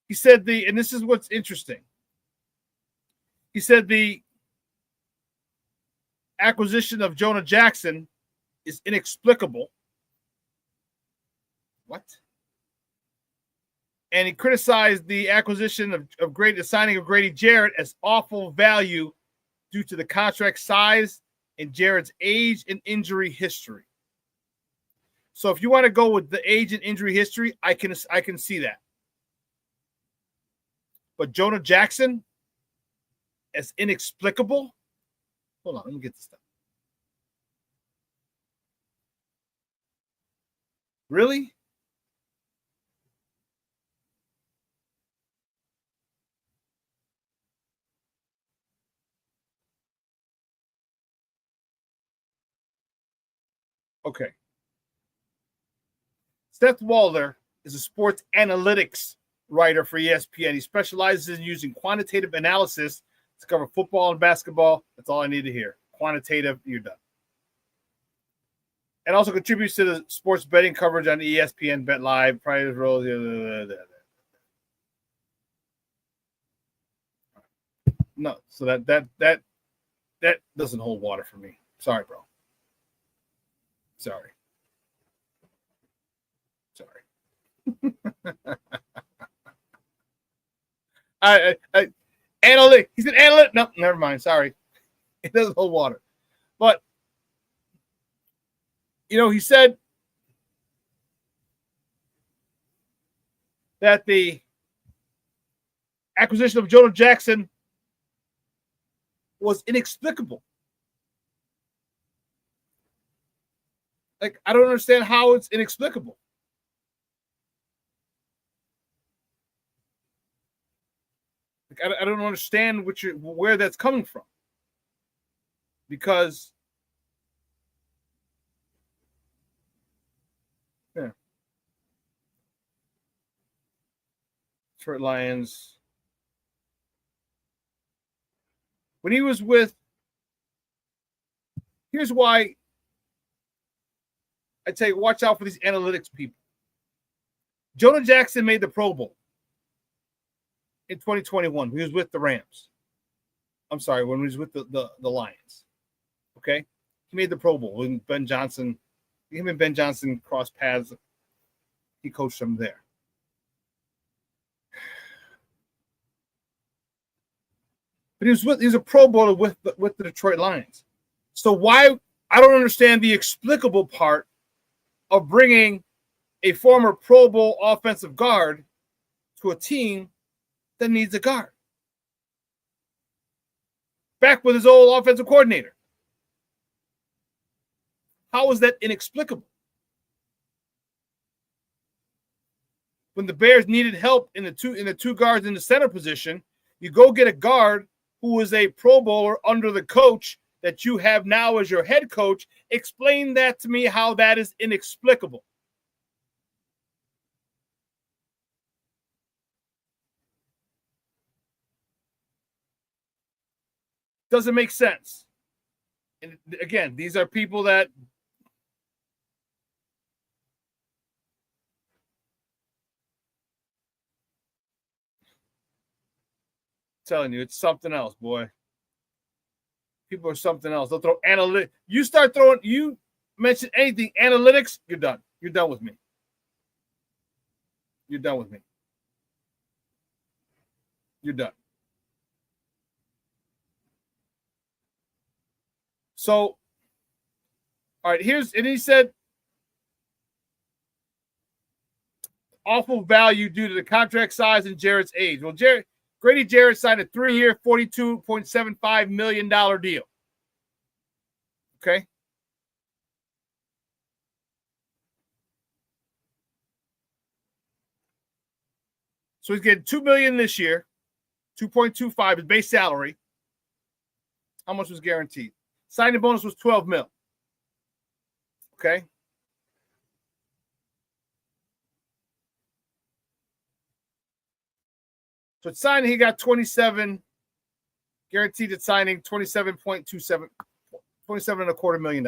He said and this is what's interesting. He said the acquisition of JonahJackson is inexplicable. What? And he criticized the acquisition of the signing of Grady Jarrett as awful value due to the contract size and Jarrett's age and injury history. So if you want to go with the age and injury history, I can see that. But JonahJackson as inexplicable. Hold on, let me get this stuff. Really? Okay. Seth Walder is a sports analytics writer for ESPN. He specializes in using quantitative analysis to cover football and basketball. That's all I need to hear. Quantitative, you're done. And also contributes to the sports betting coverage on ESPN Bet Live, Prize Rolls. No, so that doesn't hold water for me. Sorry, bro. Sorry. Analytic. He said analytic. No, never mind. Sorry. It doesn't hold water. But, he said that the acquisition of JonahJackson was inexplicable. Like, I don't understand how it's inexplicable. Like, I don't understand where that's coming from. Because, yeah. Detroit Lions. When he was here's why I tell you, watch out for these analytics people. JonahJackson made the Pro Bowl in 2021. He was with the Rams. I'm sorry, when he was with the Lions. Okay? He made the Pro Bowl when him and Ben Johnson crossed paths. He coached them there. But he was a Pro Bowler with the Detroit Lions. So why I don't understand the explicable part of bringing a former Pro Bowl offensive guard to a team that needs a guard. Back with his old offensive coordinator. How is that inexplicable? When the Bears needed help in the two guards in the center position, you go get a guard who is a Pro Bowler under the coach that you have now as your head coach. Explain that to me, how that is inexplicable. Doesn't make sense. And again, these are people that telling you, it's something else, boy. People are something else. They'll throw analytics. You mention anything, analytics, you're done. You're done with me. You're done with me. You're done. So All right, and he said awful value due to the contract size and Jarrett's age. Well, Grady Jarrett signed a 3-year, $42.75 million deal. Okay. So he's getting $2 million this year, 2.25 his base salary. How much was guaranteed? Signing bonus was $12 million. Okay. So at signing, he got 27, guaranteed at signing 27.27, $27.25 million.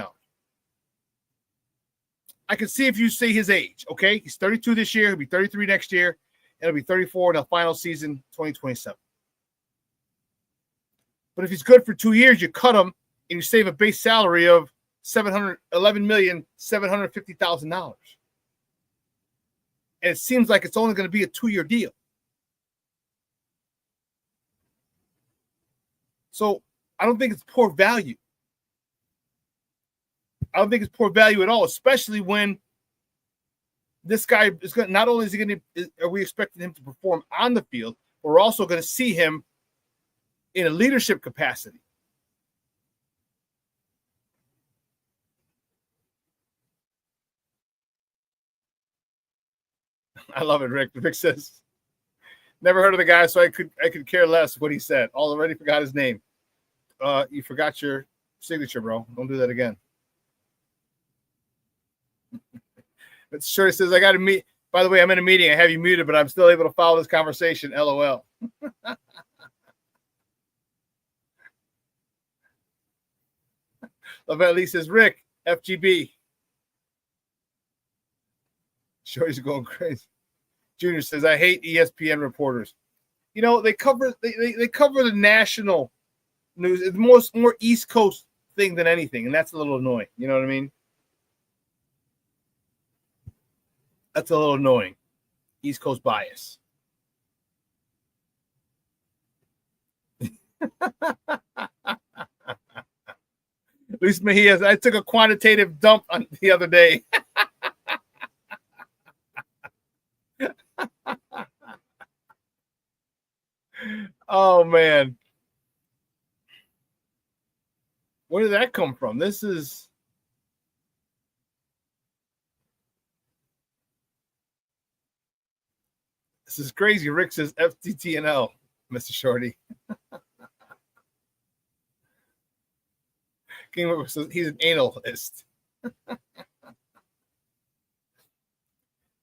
I can see if you say his age, okay? He's 32 this year, he'll be 33 next year, and he'll be 34 in the final season, 2027. But if he's good for 2 years, you cut him and you save a base salary of $11,750,000. And it seems like it's only going to be a 2-year deal. So I don't think it's poor value. I don't think it's poor value at all, especially when this guy is going. Not only is he going to, are we expecting him to perform on the field, but we're also going to see him in a leadership capacity. I love it, Rick. Rick says, "Never heard of the guy, so I could care less what he said. Already forgot his name. You forgot your signature, bro. Don't do that again." But Shorty says, "I got to meet. By the way, I'm in a meeting. I have you muted, but I'm still able to follow this conversation. LOL." Lavette Lee says, "Rick, FGB." Shorty's going crazy. Junior says, "I hate ESPN reporters. You know, they cover the national news. It's more East Coast thing than anything, and that's a little annoying. You know what I mean? That's a little annoying. East Coast bias." Luis Mejias, "I took a quantitative dump on the other day." Oh, man. Where did that come from? This is crazy. Rick says FTTNL, Mr. Shorty. King Booker says he's an analyst.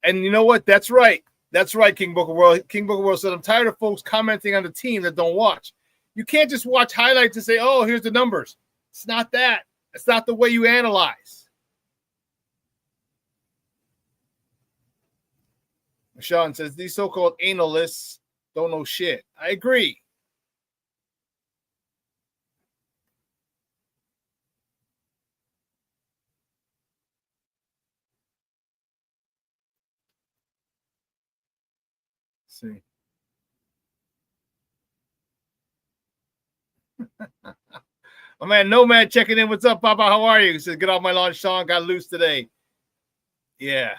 And you know what? That's right. That's right, King Booker World. King Booker World said, "I'm tired of folks commenting on the team that don't watch. You can't just watch highlights and say, oh, here's the numbers. It's not that. It's not the way you analyze." Shawn says, "These so-called analysts don't know shit." I agree. Let's see. My man Nomad checking in. "What's up, Papa? How are you?" He says, "Get off my lawn, Shawn. Got loose today." Yeah.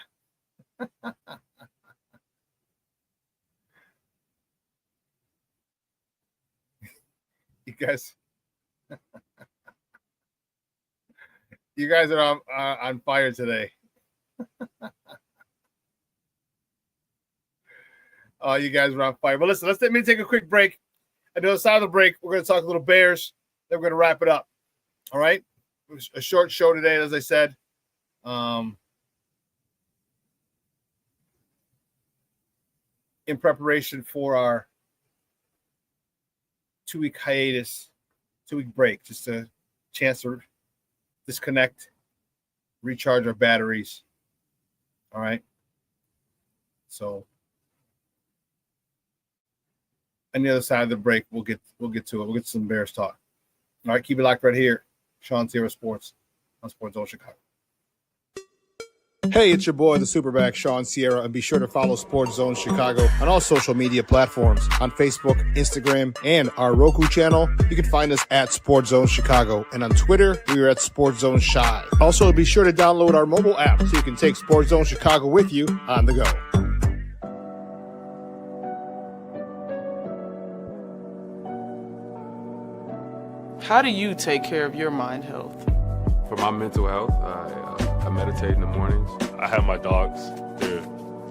You guys are on fire today. Oh, you guys are on fire. But listen, let me take a quick break. At the other side of the break, we're going to talk a little Bears. Then we're going to wrap it up. All right? It was a short show today, as I said. In preparation for our 2-week hiatus, 2-week break, just a chance to disconnect, recharge our batteries. All right? So on the other side of the break, we'll get to it. We'll get to some Bears talk. All right, keep it locked right here. ShawnSierraSports on Sports Zone Chicago. Hey, it's your boy, the SuperBack, Shawn Sierra, and be sure to follow Sports Zone Chicago on all social media platforms, on Facebook, Instagram, and our Roku channel. You can find us at Sports Zone Chicago, and on Twitter, we are at Sports Zone Shy. Also, be sure to download our mobile app so you can take Sports Zone Chicago with you on the go. How do you take care of your mind health? For my mental health, I meditate in the mornings. I have my dogs.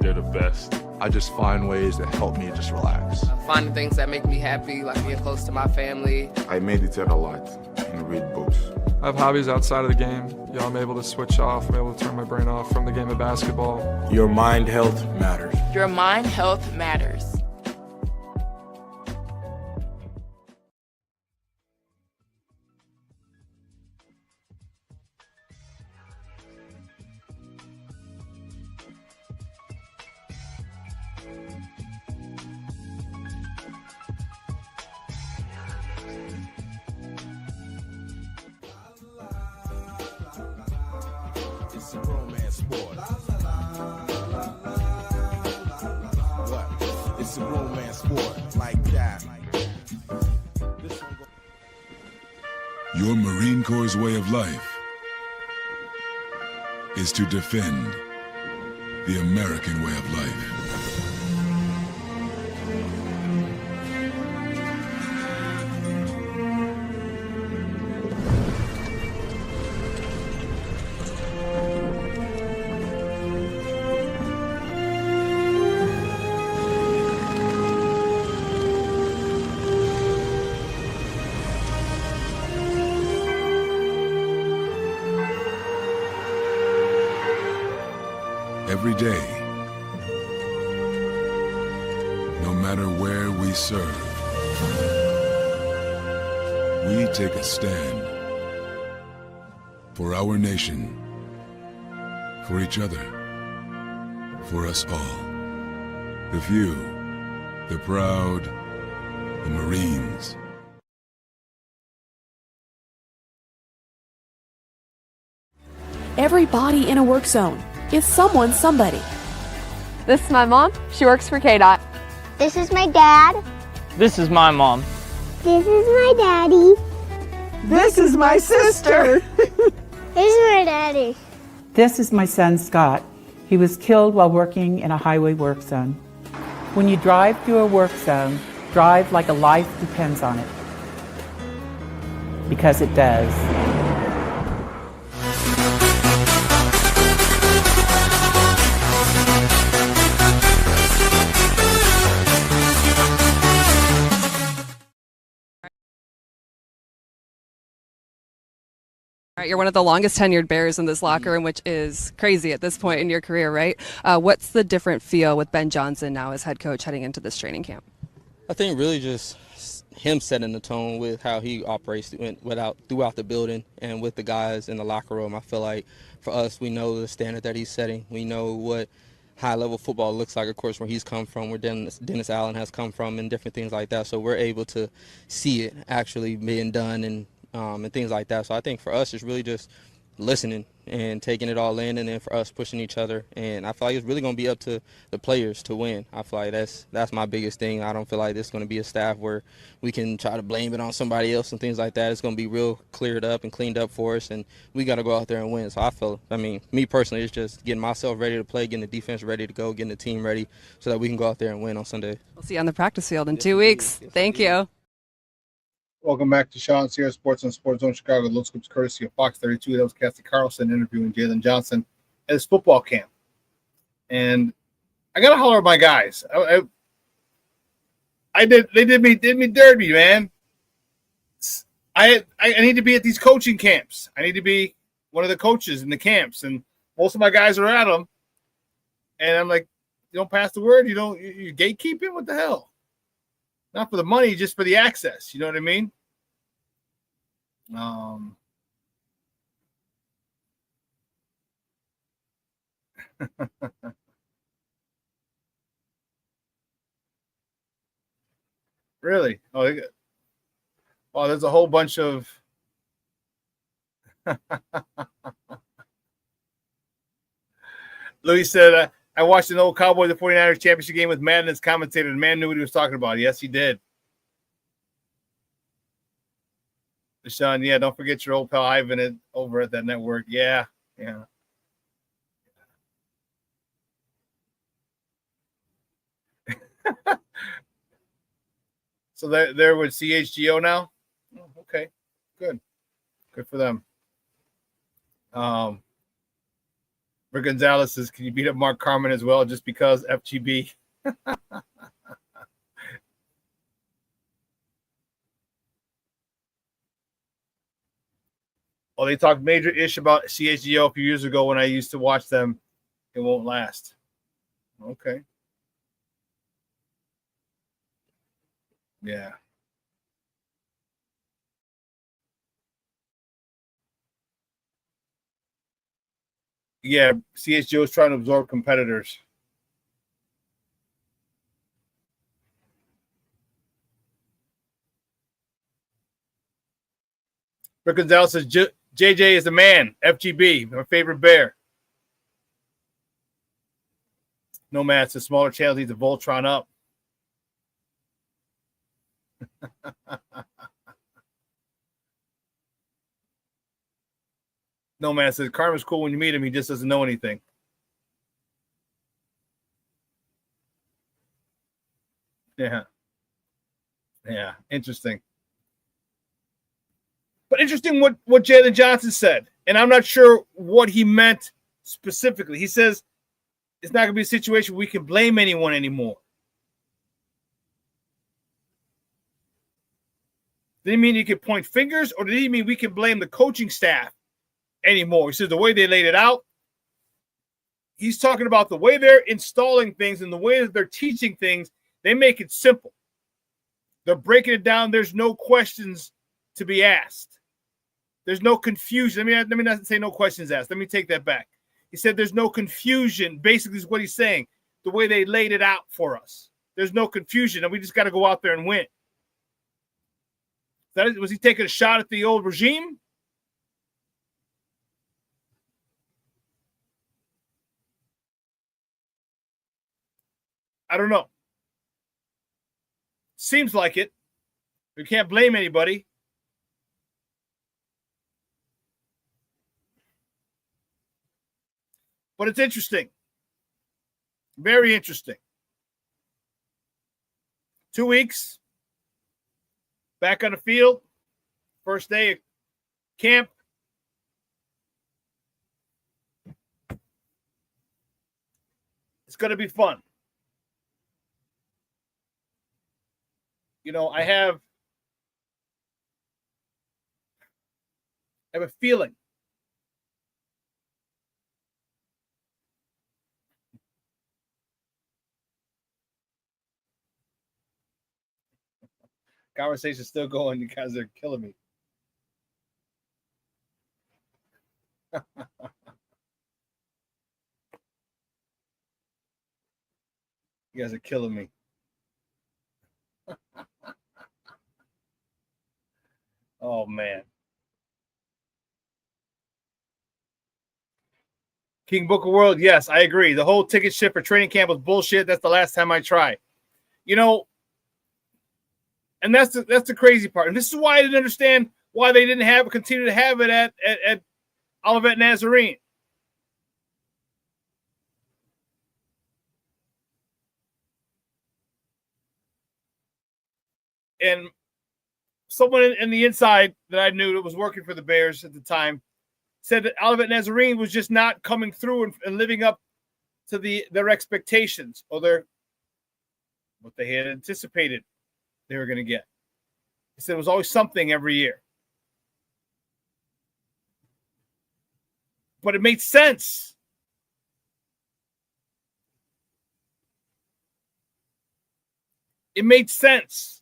They're the best. I just find ways that help me just relax. Finding things that make me happy, like being close to my family. I meditate a lot and read books. I have hobbies outside of the game. I'm able to switch off. I'm able to turn my brain off from the game of basketball. Your mind health matters. Your mind health matters. It's a romance sport. What? It's a romance sport like that. Your Marine Corps' way of life is to defend the American way of life. Every day, no matter where we serve, we take a stand for our nation, for each other, for us all. The few, the proud, the Marines. Every body in a work zone is someone's somebody. This is my mom. She works for KDOT. This is my dad. This is my mom. This is my daddy. This is my sister. This is my daddy. This is my son, Scott. He was killed while working in a highway work zone. When you drive through a work zone, drive like a life depends on it. Because it does. All right, you're one of the longest tenured Bears in this locker room, which is crazy at this point in your career, right? What's the different feel with Ben Johnson now as head coach heading into this training camp? I think really just him setting the tone with how he operates throughout the building and with the guys in the locker room. I feel like for us, we know the standard that he's setting. We know what high-level football looks like, of course, where he's come from, where Dennis Allen has come from, and different things like that. So we're able to see it actually being done and things like that. So I think for us, it's really just listening and taking it all in, and then for us pushing each other. And I feel like it's really going to be up to the players to win. I feel like that's my biggest thing. I don't feel like this is going to be a staff where we can try to blame it on somebody else and things like that. It's going to be real cleared up and cleaned up for us, and we got to go out there and win. So me personally, it's just getting myself ready to play, getting the defense ready to go, getting the team ready so that we can go out there and win on Sunday. We'll see you on the practice field in 2 weeks. Thank you. Welcome back to ShawnSierraSports on Sports Zone Chicago. Those clips courtesy of Fox 32. That was Cassie Carlson interviewing Jalen Johnson at his football camp. And I gotta holler at my guys. They did me dirty, man. I need to be at these coaching camps. I need to be one of the coaches in the camps, and most of my guys are at them. And I'm like, you don't pass the word, you're gatekeeping. What the hell? Not for the money, just for the access. You know what I mean? Really? Oh, there's a whole bunch of Louis said, I watched an old Cowboys and 49ers championship game with Madden as commentator. The man knew what he was talking about. Yes, he did. Shawn, yeah, don't forget your old pal Ivan over at that network. Yeah. So they're with CHGO now? Oh, okay, good. Good for them. For Gonzalez says, can you beat up Mark Carmen as well just because FGB? Oh, they talked major ish about CHGO a few years ago when I used to watch them. It won't last. Okay. Yeah. Yeah, CHGO is trying to absorb competitors. Rick Gonzalez says, JJ is the man. FGB, my favorite bear. No, man, it's a smaller channel. Needs a Voltron up. No, man, says Carmen's cool when you meet him. He just doesn't know anything. Yeah. Yeah. Interesting. But interesting what Jalen Johnson said. And I'm not sure what he meant specifically. He says it's not going to be a situation where we can blame anyone anymore. Did he mean you can point fingers, or did he mean we can blame the coaching staff anymore? He says the way they laid it out. He's talking about the way they're installing things and the way that they're teaching things. They make it simple. They're breaking it down. There's no questions to be asked. There's no confusion. Let me not say no questions asked. Let me take that back. He said there's no confusion. Basically, is what he's saying. The way they laid it out for us. There's no confusion, and we just got to go out there and win. Was he taking a shot at the old regime? I don't know. Seems like it. We can't blame anybody. But it's interesting. Very interesting. 2 weeks. Back on the field. First day of camp. It's going to be fun. You know, I have a feeling conversation's still going. You guys are killing me. You guys are killing me. Oh, man. King Book of World, yes, I agree. The whole ticket ship for training camp was bullshit. That's the last time I tried. You know, and that's the crazy part. And this is why I didn't understand why they didn't continue to have it at Olivet Nazarene. And someone in the inside that I knew that was working for the Bears at the time said that Olivet Nazarene was just not coming through and living up to their expectations or what they had anticipated they were going to get. He said it was always something every year. But it made sense. It made sense.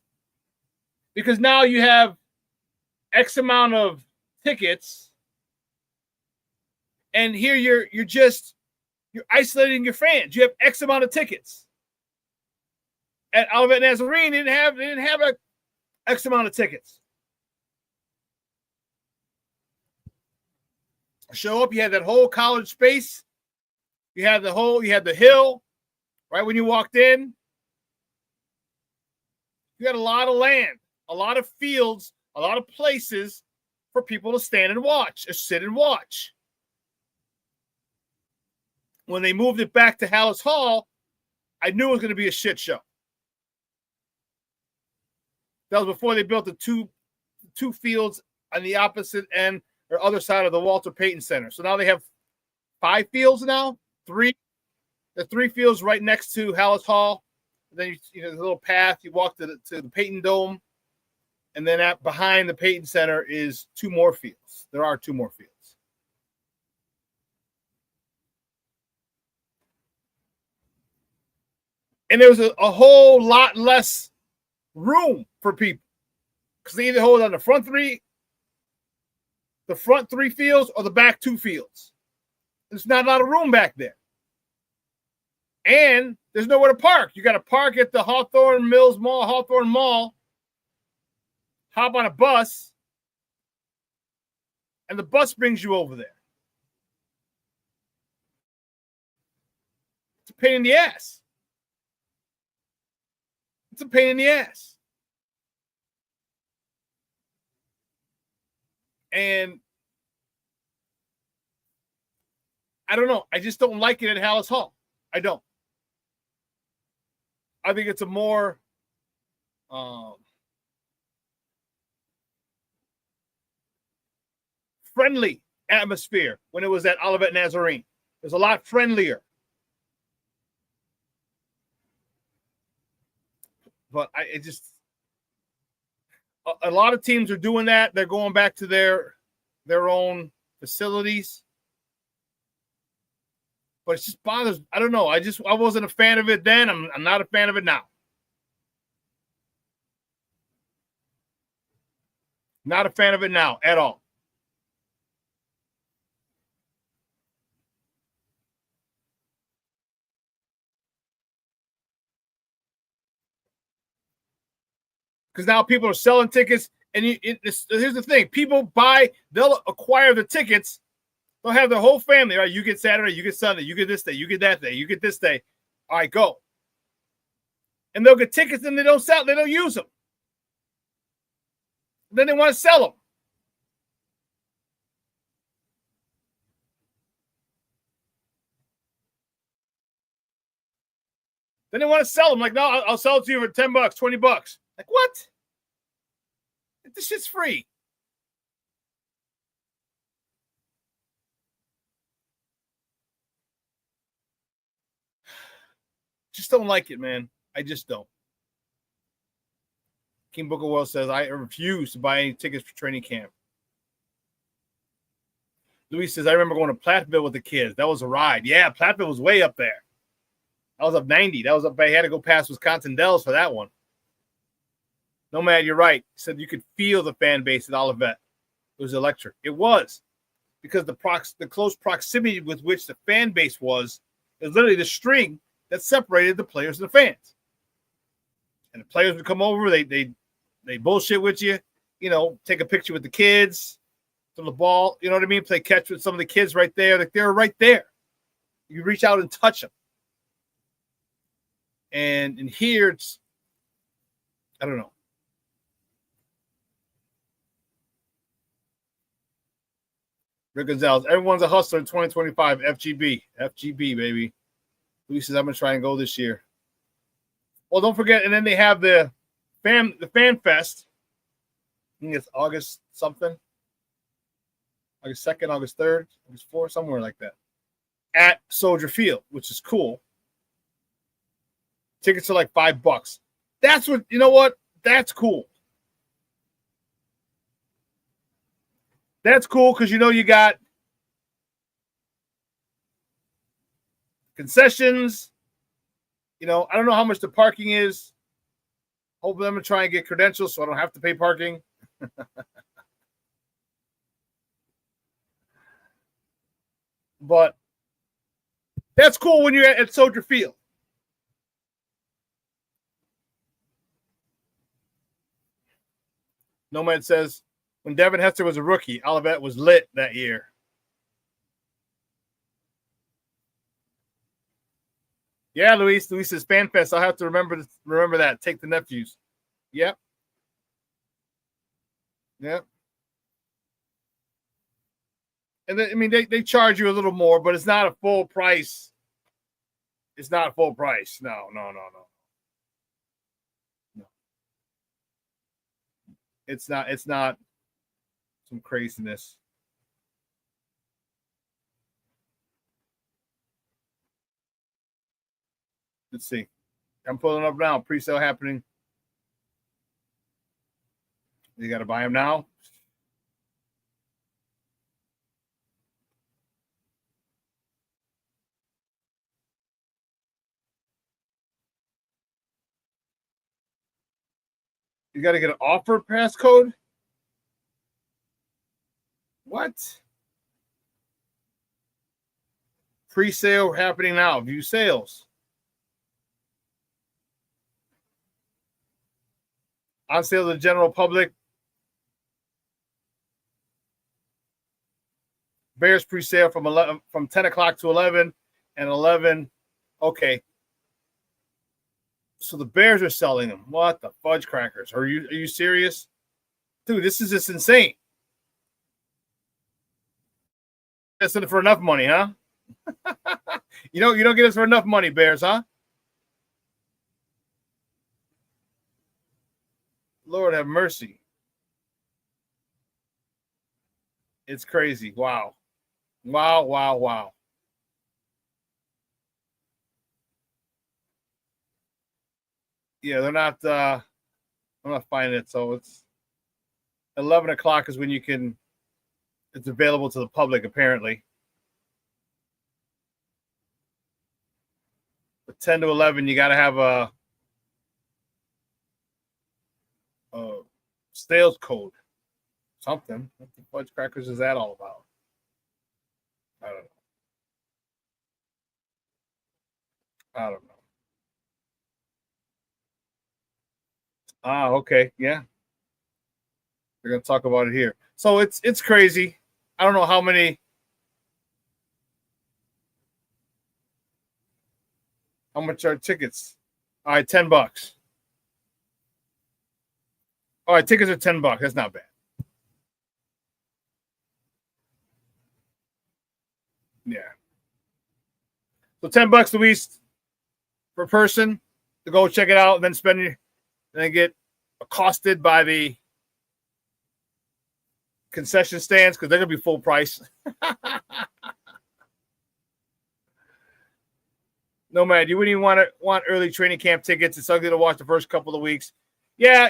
Because now you have X amount of tickets, and here you're isolating your fans. You have X amount of tickets. At Olivet Nazarene, they didn't have a X amount of tickets. Show up, you had that whole college space, You had the hill, right when you walked in. You had a lot of land, a lot of fields, a lot of places for people to stand and watch or sit and watch. When they moved it back to Hallis Hall, I knew it was going to be a shit show. That was before they built the two fields on the opposite end or other side of the Walter Payton Center. So now they have 5 fields now. 3. The 3 fields right next to Hallis Hall. And then you know the little path. You walk to the Payton Dome, and then behind the Payton Center is 2 more fields. There are 2 more fields. And there was a whole lot less room for people because they either hold on the front 3 fields or the back 2 fields. There's not a lot of room back there. And there's nowhere to park. You got to park at the Hawthorne Mall, hop on a bus, and the bus brings you over there. It's a pain in the ass. It's a pain in the ass. And I don't know. I just don't like it at Hallis Hall. I don't. I think it's a more friendly atmosphere when it was at Olivet Nazarene. It was a lot friendlier. But a lot of teams are doing that. They're going back to their own facilities. But it just bothers. I don't know. I wasn't a fan of it then. I'm not a fan of it now. Not a fan of it now at all. Because now people are selling tickets, and here's the thing: they'll acquire the tickets. They'll have their whole family, right? You get Saturday, you get Sunday, you get this day, you get that day, you get this day. All right, go. And they'll get tickets and they don't use them. Then they want to sell them. Then they want to sell them. Like, no, I'll sell it to you for $10, $20. Like, what? This shit's free. Just don't like it, man. I just don't. King Booker World says, I refuse to buy any tickets for training camp. Louis says, I remember going to Platteville with the kids. That was a ride. Yeah, Platteville was way up there. I was up 90. That was up. I had to go past Wisconsin Dells for that one. Nomad, you're right. He said you could feel the fan base at Olivet. It was electric. It was. Because the close proximity with which the fan base was literally the string that separated the players and the fans. And the players would come over, they bullshit with you, take a picture with the kids, throw the ball, you know what I mean? Play catch with some of the kids right there. Like they're right there. You reach out and touch them. And in here, it's, I don't know. Rick Gonzalez, everyone's a hustler in 2025. FGB, baby. Luis says, I'm going to try and go this year. Well, don't forget, and then they have the fan fest. I think it's August something. August 2nd, August 3rd, August 4th, somewhere like that. At Soldier Field, which is cool. Tickets are like $5. That's what, you know what? That's cool. That's cool because you got concessions. I don't know how much the parking is. Hopefully, I'm going to try and get credentials so I don't have to pay parking. But that's cool when you're at Soldier Field. Nomad says, when Devin Hester was a rookie, Olivet was lit that year. Yeah, Luis. Luis says FanFest. I'll have to remember that. Take the nephews. Yep. Yep. And then, I mean, they charge you a little more, but it's not a full price. It's not full price. No. It's not some craziness. Let's see. I'm pulling up now. Pre-sale happening. You got to buy them now. You got to get an offer passcode? What? Pre-sale happening now. View sales. On sale to the general public. Bears pre-sale from 10 o'clock to 11 and 11. Okay. So the Bears are selling them. What the fudge crackers? Are you serious? Dude, this is just insane. That's for enough money, huh? You don't get us for enough money, Bears, huh? Lord have mercy. It's crazy. Wow. Wow. Yeah, they're not I'm not finding it. So it's 11 o'clock is when it's available to the public, apparently. But 10 to 11, you got to have a sales code. Something. What the fudge crackers is that all about? I don't know. Okay. Yeah. We're going to talk about it here. So it's crazy. I don't know how many. How much are tickets? All right, $10. All right, tickets are $10. That's not bad. Yeah. So $10, Luis, per person to go check it out and then then get accosted by the concession stands because they're gonna be full price. No, man, you wouldn't even want early training camp tickets. It's ugly to watch the first couple of weeks. Yeah,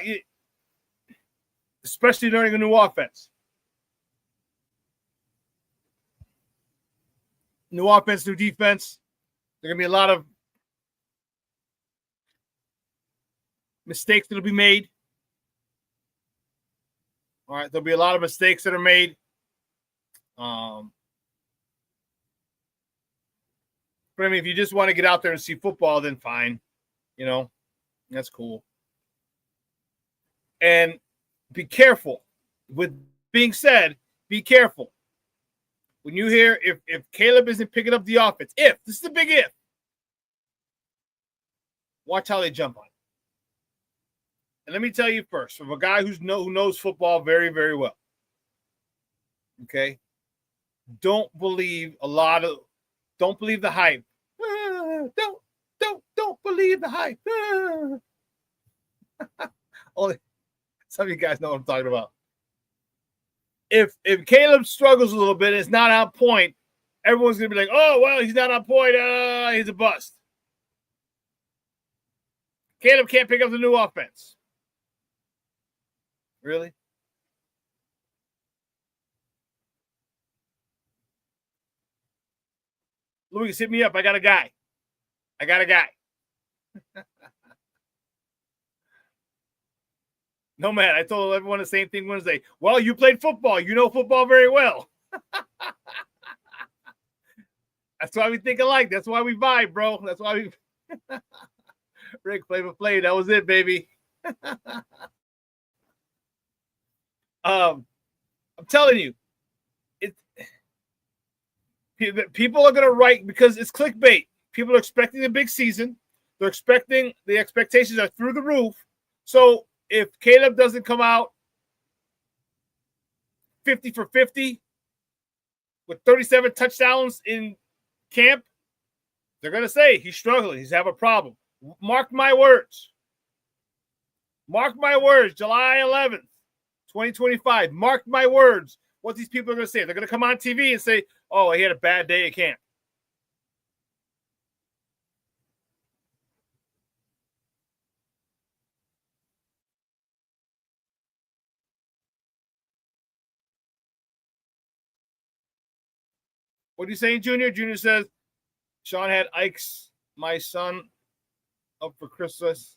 especially learning a new offense. New offense, new defense. There are going to be a lot of mistakes that will be made. All right, there'll be a lot of mistakes that are made. But I mean, if you just want to get out there and see football, then fine. That's cool. And be careful. With being said, be careful. When you hear if Caleb isn't picking up the offense, this is a big if. Watch how they jump on it. And let me tell you first, from a guy who knows football very, very well. Okay? Don't believe the hype. Don't believe the hype. Only some of you guys know what I'm talking about. If Caleb struggles a little bit, it's not on point, everyone's gonna be like, "Oh, well, he's not on point. He's a bust." Caleb can't pick up the new offense. Really? Louis, hit me up. I got a guy. No, man, I told everyone the same thing Wednesday. Well, you played football. You know football very well. That's why we think alike. That's why we vibe, bro. That's why we Rick Flavor Flav. That was it, baby. I'm telling you, people are gonna write because it's clickbait. People are expecting a big season. The expectations are through the roof. So if Caleb doesn't come out 50 for 50 with 37 touchdowns in camp, they're going to say he's struggling. He's having a problem. Mark my words. Mark my words. July 11th, 2025. Mark my words. What these people are going to say. They're going to come on TV and say, oh, he had a bad day at camp. What are you saying, Junior? Junior says, Shawn had Ike's my son up for Christmas.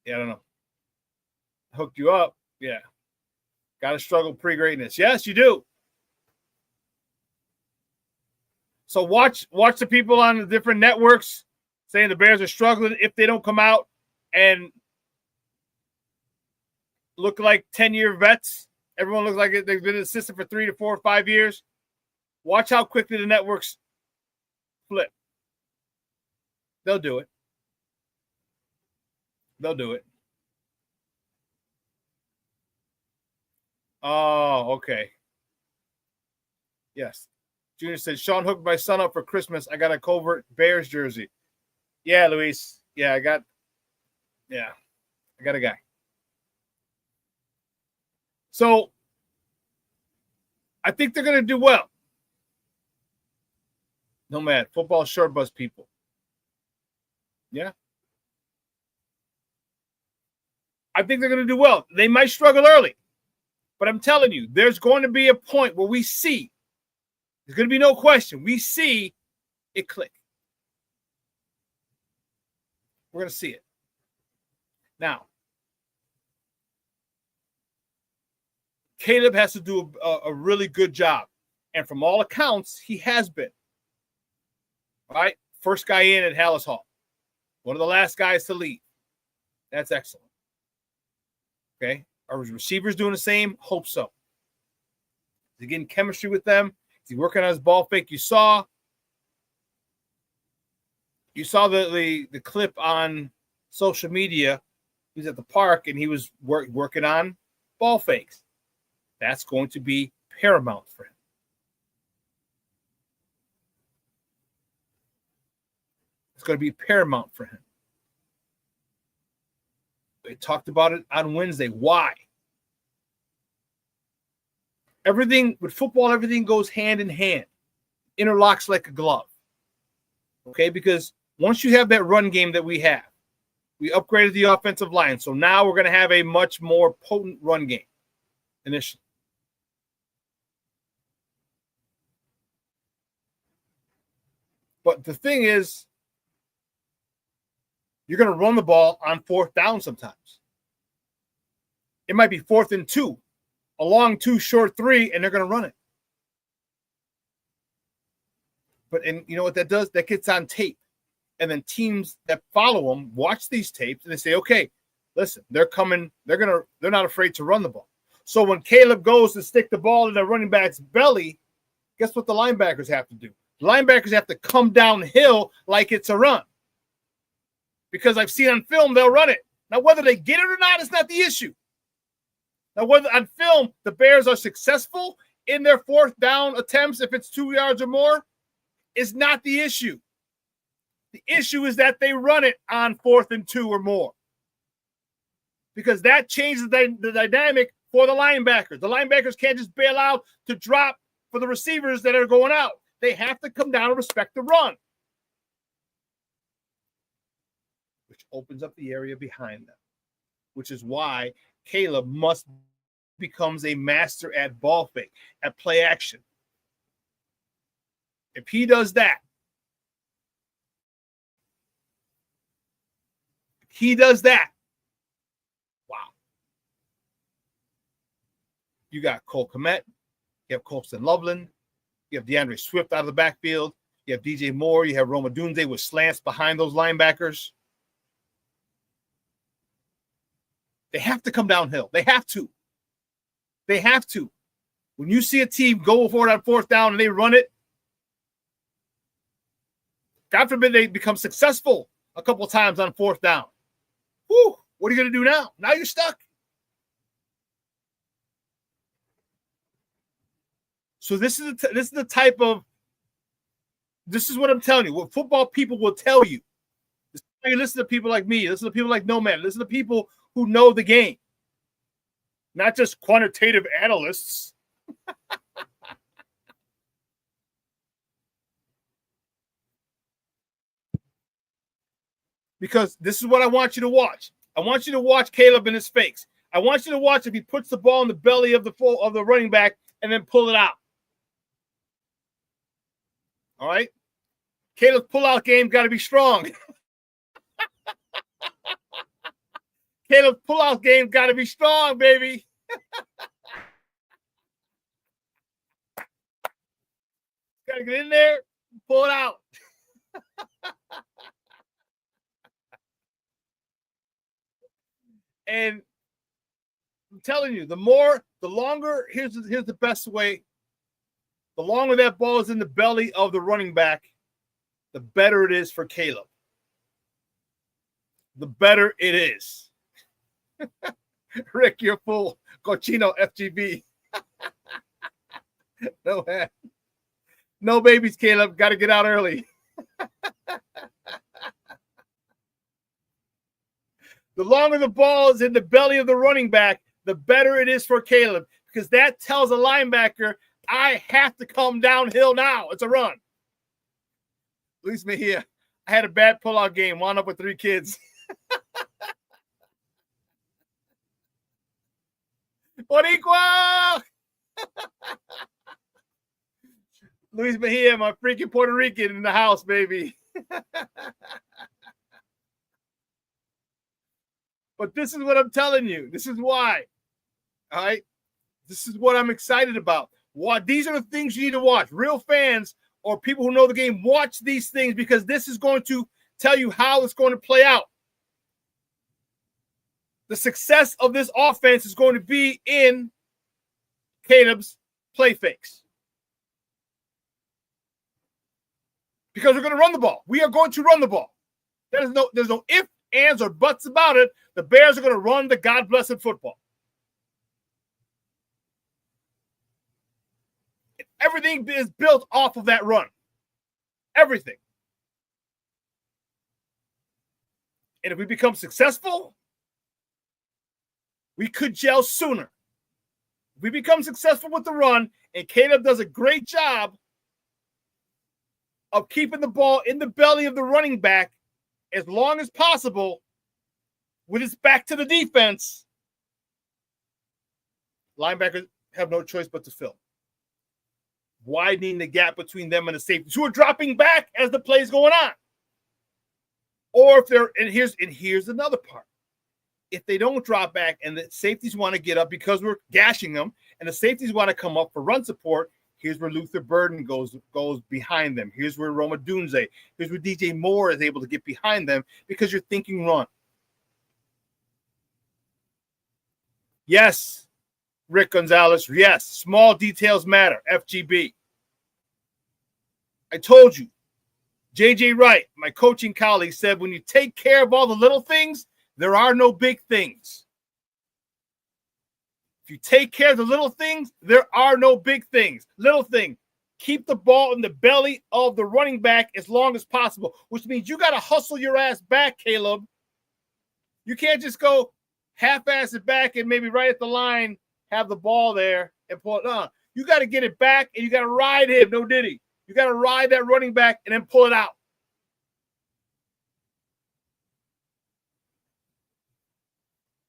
Yeah, I don't know. Hooked you up. Yeah. Got to struggle pre-greatness. Yes, you do. So watch the people on the different networks saying the Bears are struggling if they don't come out and look like 10-year vets. Everyone looks like they've been an assistant for 3 to 4 or 5 years. Watch how quickly the networks flip. They'll do it. They'll do it. Oh, okay. Yes. Junior said, Shawn hooked my son up for Christmas. I got a covert Bears jersey. Yeah, Luis. Yeah, I got a guy. So I think they're going to do well. No, man. Football short bus people. Yeah. I think they're going to do well. They might struggle early. But I'm telling you, there's going to be a point where we see, there's going to be no question, we see it click. We're going to see it. Now, Caleb has to do a really good job. And from all accounts, he has been. All right? First guy in at Hallis Hall. One of the last guys to leave. That's excellent. Okay? Are his receivers doing the same? Hope so. Is he getting chemistry with them? Is he working on his ball fake? You saw the clip on social media. He was at the park and he was working on ball fakes. That's going to be paramount for him. It's going to be paramount for him. They talked about it on Wednesday. Why? Everything with football, everything goes hand in hand, interlocks like a glove. Okay, because once you have that run game that we have, we upgraded the offensive line. So now we're going to have a much more potent run game initially. But the thing is, you're going to run the ball on 4th down sometimes. It might be 4th and 2, a long 2, short 3, and they're going to run it. And you know what that does? That gets on tape. And then teams that follow them watch these tapes and they say, okay, listen, they're coming. They're not afraid to run the ball. So when Caleb goes to stick the ball in the running back's belly, guess what the linebackers have to do? The linebackers have to come downhill like it's a run. Because I've seen on film, they'll run it. Now, whether they get it or not is not the issue. Now, whether on film, the Bears are successful in their 4th down attempts, if it's 2 yards or more, is not the issue. The issue is that they run it on 4th and 2 or more. Because that changes the dynamic for the linebackers. The linebackers can't just bail out to drop for the receivers that are going out. They have to come down and respect the run. Which opens up the area behind them. Which is why Caleb becomes a master at ball fake, at play action. If he does that, wow. You got Cole Kmet, you have Colston Loveland, you have DeAndre Swift out of the backfield, you have DJ Moore, you have Roma Dunze with slants behind those linebackers. They have to come downhill. They have to. They have to. When you see a team go for it on 4th down and they run it, God forbid they become successful a couple of times on 4th down. Whew, what are you going to do now? Now you're stuck. So this is the type of, this is what I'm telling you. What football people will tell you. This is why you listen to people like me. Listen to people like No Man. Listen to people who know the game. Not just quantitative analysts. Because this is what I want you to watch. I want you to watch Caleb in his fakes. I want you to watch if he puts the ball in the belly of the running back and then pull it out. All right? Caleb's pull-out game got to be strong. Caleb's pull-out game got to be strong, baby. Got to get in there, pull it out. And I'm telling you, the longer, here's the best way. The longer that ball is in the belly of the running back, the better it is for Caleb. The better it is. Rick, you're full. Cochino FGB. No hat. No babies, Caleb. Got to get out early. The longer the ball is in the belly of the running back, the better it is for Caleb, because that tells a linebacker, I have to come downhill now. It's a run. Luis Mejia, I had a bad pullout game, wound up with 3 kids. Boricua! Luis Mejia, my freaking Puerto Rican in the house, baby. But this is what I'm telling you. This is why. All right? This is what I'm excited about. These are the things you need to watch. Real fans or people who know the game, watch these things, because this is going to tell you how it's going to play out. The success of this offense is going to be in Caleb's play fakes. Because we're going to run the ball. We are going to run the ball. There's no ifs, ands, or buts about it. The Bears are going to run the God-blessed football. Everything is built off of that run. Everything. And if we become successful, we could gel sooner. If we become successful with the run, and Caleb does a great job of keeping the ball in the belly of the running back as long as possible with his back to the defense, linebackers have no choice but to fill, widening the gap between them and the safeties who are dropping back as the play's going on. Or if they're, and here's another part. If they don't drop back and the safeties want to get up because we're gashing them, and the safeties want to come up for run support, here's where Luther Burden goes behind them. Here's where Roma Dunze, here's where DJ Moore is able to get behind them, because you're thinking run. Yes, Rick Gonzalez. Yes, small details matter. FGB. I told you. JJ Wright, my coaching colleague, said when you take care of all the little things, there are no big things. If you take care of the little things, there are no big things. Little thing, keep the ball in the belly of the running back as long as possible, which means you got to hustle your ass back, Caleb. You can't just go half-ass it back and maybe right at the line have the ball there and pull it on. You got to get it back, and you got to ride him. No diddy. You got to ride that running back and then pull it out.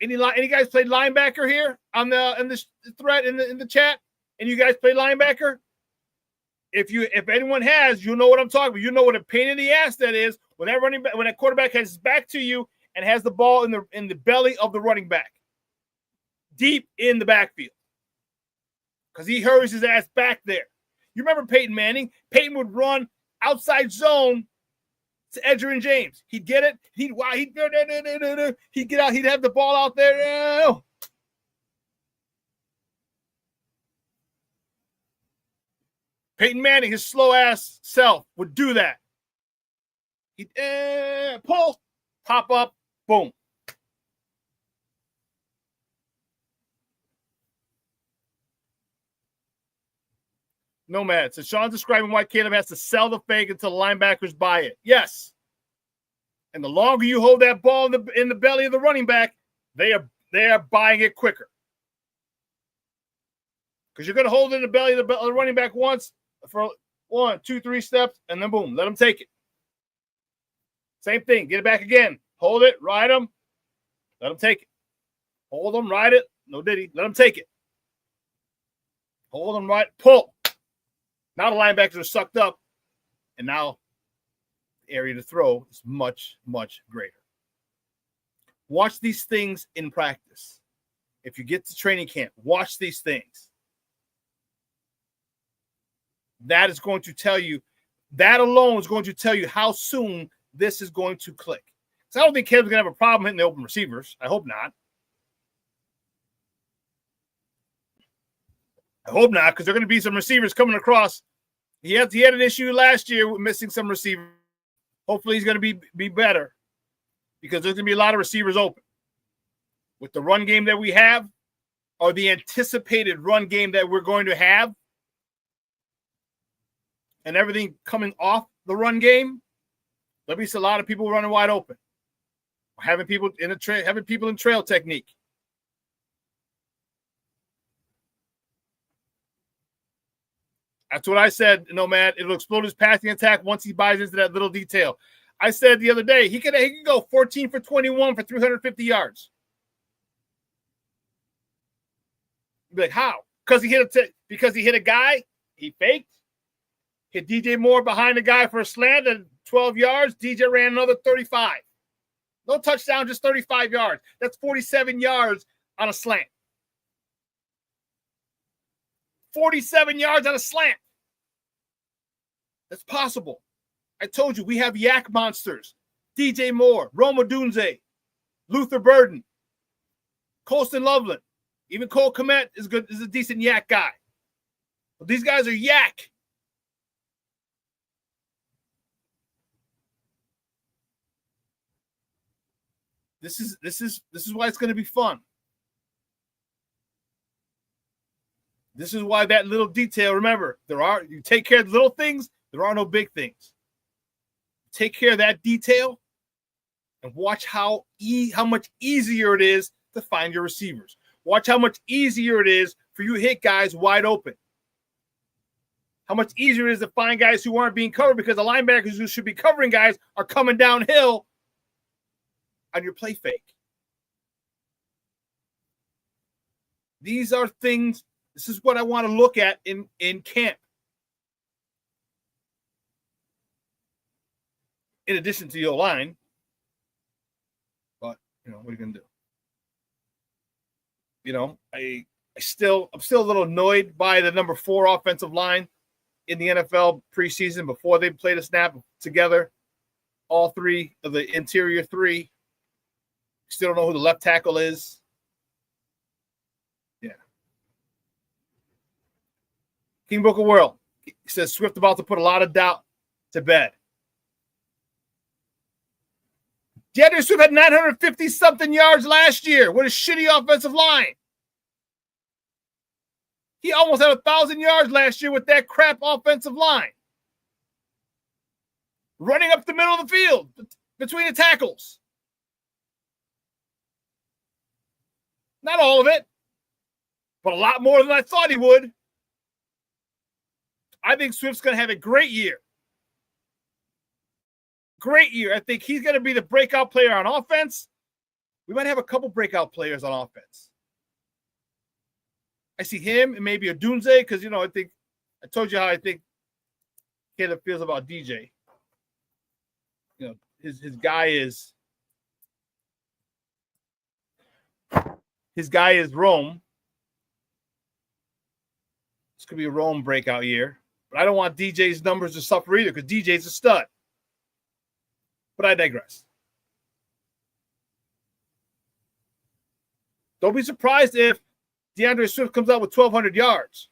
Any guys play linebacker here on the thread in the chat? And you guys play linebacker? If anyone has, you know what I'm talking about. You know what a pain in the ass that is when that quarterback has his back to you and has the ball in the belly of the running back, deep in the backfield, because he hurries his ass back there. You remember Peyton Manning? Peyton would run outside zone to Edgerrin James. He'd get it. He'd get out. He'd have the ball out there. Peyton Manning, his slow ass self, would do that. Pull, pop up, boom. Nomad. So Sean's describing why Caleb has to sell the fake until linebackers buy it. Yes. And the longer you hold that ball in the belly of the running back, they are buying it quicker. Because you're going to hold it in the belly of the running back once for 1, 2, 3 steps, and then boom, let them take it. Same thing. Get it back again. Hold it, ride them, let them take it. Hold them, ride it. No diddy. Let them take it. Hold them, ride, pull. Now the linebackers are sucked up, and now the area to throw is much, much greater. Watch these things in practice. If you get to training camp, watch these things. That is going to tell you, that alone is going to tell you how soon this is going to click. So I don't think Caleb's going to have a problem hitting the open receivers. I hope not. I hope not, because there are going to be some receivers coming across. He had an issue last year with missing some receivers. Hopefully he's going to be better, because there's going to be a lot of receivers open. With the run game that we have, or the anticipated run game that we're going to have, and everything coming off the run game, there'll be a lot of people running wide open. Having people in trail technique. That's what I said, Nomad. It'll explode his passing attack once he buys into that little detail. I said the other day, he could go 14 for 21 for 350 yards. You'd be like, how? Because he hit a guy, he faked, hit DJ Moore behind the guy for a slant at 12 yards. DJ ran another 35. No touchdown, just 35 yards. That's 47 yards on a slant. 47 yards on a slant. That's possible. I told you, we have yak monsters. DJ Moore, Roma Dunze, Luther Burden, Colston Loveland. Even Cole Kmet is a decent yak guy. But these guys are yak. This is why it's going to be fun. This is why that little detail, remember, you take care of the little things, there are no big things. Take care of that detail and watch how much easier it is to find your receivers. Watch how much easier it is for you to hit guys wide open. How much easier it is to find guys who aren't being covered because the linebackers who should be covering guys are coming downhill on your play fake. These are things. This is what I want to look at in camp. In addition to the O-line. But, what are you going to do? I'm still a little annoyed by the number 4 offensive line in the NFL preseason before they played a snap together. All 3 of the interior 3. Still don't know who the left tackle is. Yeah. King Book of World. He says Swift about to put a lot of doubt to bed. DeAndre Swift had 950-something yards last year with a shitty offensive line. He almost had 1,000 yards last year with that crap offensive line. Running up the middle of the field between the tackles. Not all of it, but a lot more than I thought he would. I think Swift's going to have a great year. Great year. I think he's going to be the breakout player on offense. We might have a couple breakout players on offense. I see him and maybe a Dunze because, I told you how I think Caleb feels about DJ. His guy is Rome. This could be a Rome breakout year. But I don't want DJ's numbers to suffer either because DJ's a stud. But I digress. Don't be surprised if DeAndre Swift comes out with 1,200 yards.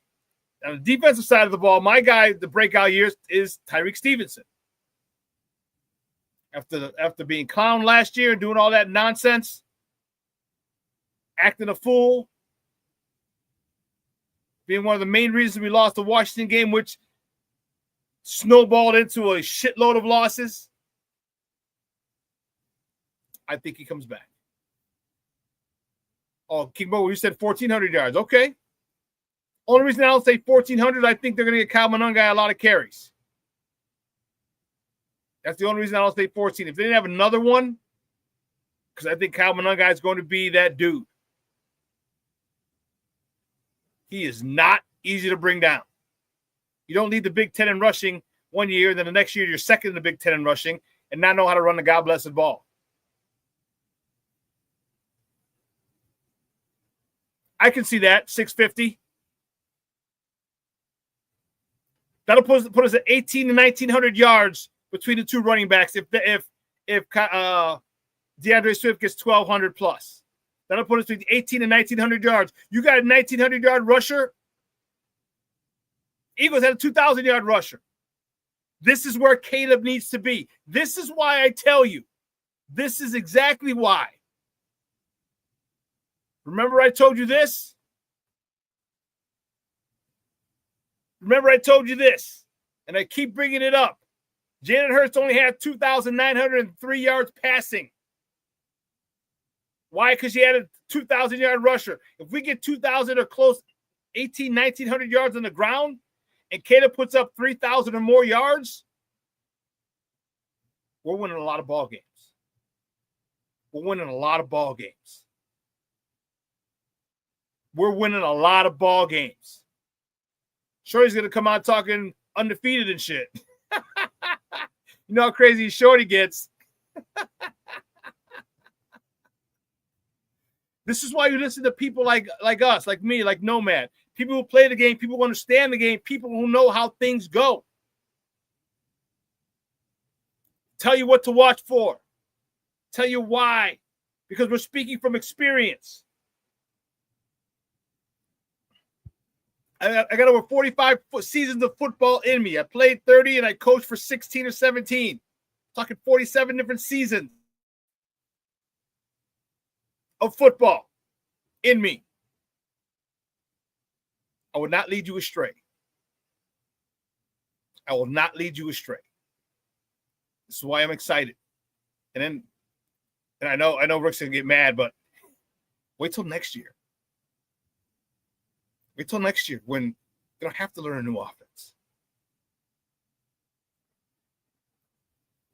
On the defensive side of the ball, my guy, the breakout years, is Tyreek Stevenson. After being clowned last year and doing all that nonsense, acting a fool, being one of the main reasons we lost the Washington game, which snowballed into a shitload of losses. I think he comes back. Oh, King Bo, you said 1,400 yards. Okay. Only reason I don't say 1,400, I think they're going to get Kyle Monangai a lot of carries. That's the only reason I don't say 14. If they didn't have another one, because I think Kyle Monangai is going to be that dude. He is not easy to bring down. You don't lead the Big Ten in rushing one year, then the next year you're second in the Big Ten in rushing and not know how to run the God-blessed ball. I can see that, 650. That'll put us at 1,800 to 1,900 yards between the two running backs if DeAndre Swift gets 1,200 plus. That'll put us between 1,800 and 1,900 yards. You got a 1,900-yard rusher? Eagles had a 2,000-yard rusher. This is where Caleb needs to be. This is why I tell you. This is exactly why. Remember I told you this? Remember I told you this? And I keep bringing it up. Jalen Hurts only had 2,903 yards passing. Why? Because he had a 2,000-yard rusher. If we get 2,000 or close, 1,900 yards on the ground, and Caleb puts up 3,000 or more yards, we're winning a lot of ball games. We're winning a lot of ball games. We're winning a lot of ball games. Shorty's going to come out talking undefeated and shit. You know how crazy Shorty gets. This is why you listen to people like us, like me, like Nomad. People who play the game, people who understand the game, people who know how things go. Tell you what to watch for. Tell you why. Because we're speaking from experience. I got over 45 seasons of football in me. I played 30 and I coached for 16 or 17. Talking 47 different seasons of football in me. I will not lead you astray. I will not lead you astray. This is why I'm excited. And I know Rick's gonna get mad, but wait till next year. Wait till next year when they don't have to learn a new offense.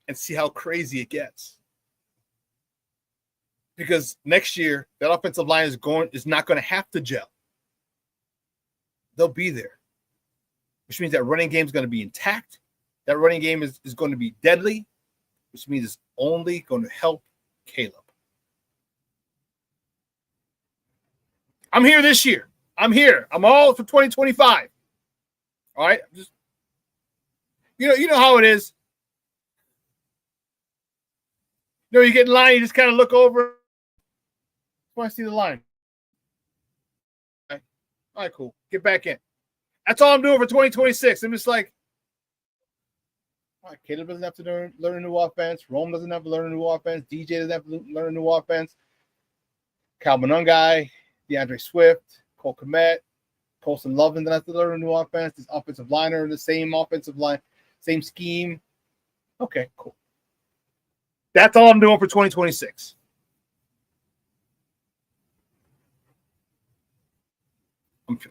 And see how crazy it gets. Because next year, that offensive line is not going to have to gel. They'll be there. Which means that running game is going to be intact. That running game is going to be deadly. Which means it's only going to help Caleb. I'm here this year. I'm here. I'm all for 2025. All right? Just you know how it is. You know, you get in line, you just kind of look over. I want to see the line. All right, cool. Get back in. That's all I'm doing for 2026. I'm just like, all right, Caleb doesn't have to learn a new offense. Rome doesn't have to learn a new offense. DJ doesn't have to learn a new offense. Kyle Monangai, DeAndre Swift, Cole Kmet, Colson Lovin doesn't have to learn a new offense. This offensive line are in the same offensive line, same scheme. Okay, cool. That's all I'm doing for 2026.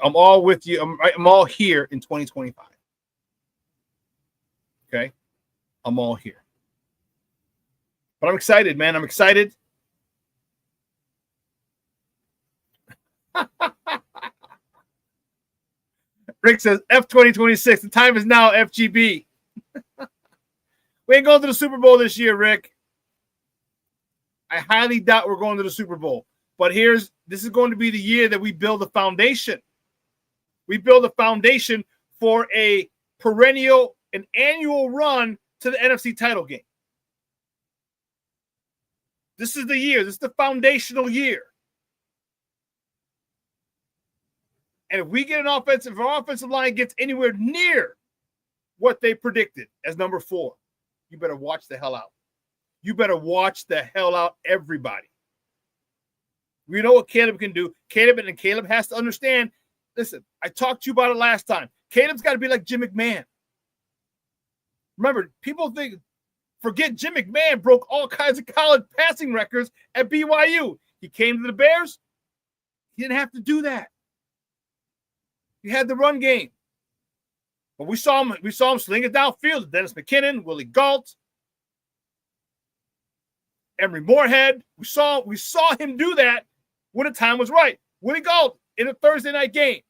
I'm all with you. I'm all here in 2025. Okay? I'm all here. But I'm excited, man. I'm excited. Rick says, F 2026. The time is now, FGB. We ain't going to the Super Bowl this year, Rick. I highly doubt we're going to the Super Bowl. But this is going to be the year that we build a foundation. We build a foundation for a perennial, an annual run to the NFC title game. This is the year. This is the foundational year. And if we get an offensive, if our offensive line gets anywhere near what they predicted as number 4, you better watch the hell out. you better watch the hell out everybody. We know what Caleb can do. Caleb has to understand. Listen, I talked to you about it last time. Caleb's got to be like Jim McMahon. Remember, people forget Jim McMahon broke all kinds of college passing records at BYU. He came to the Bears. He didn't have to do that. He had the run game. But we saw him sling it downfield. Dennis McKinnon, Willie Gault, Emory Moorhead. We saw him do that when the time was right. Willie Gault in a Thursday night game.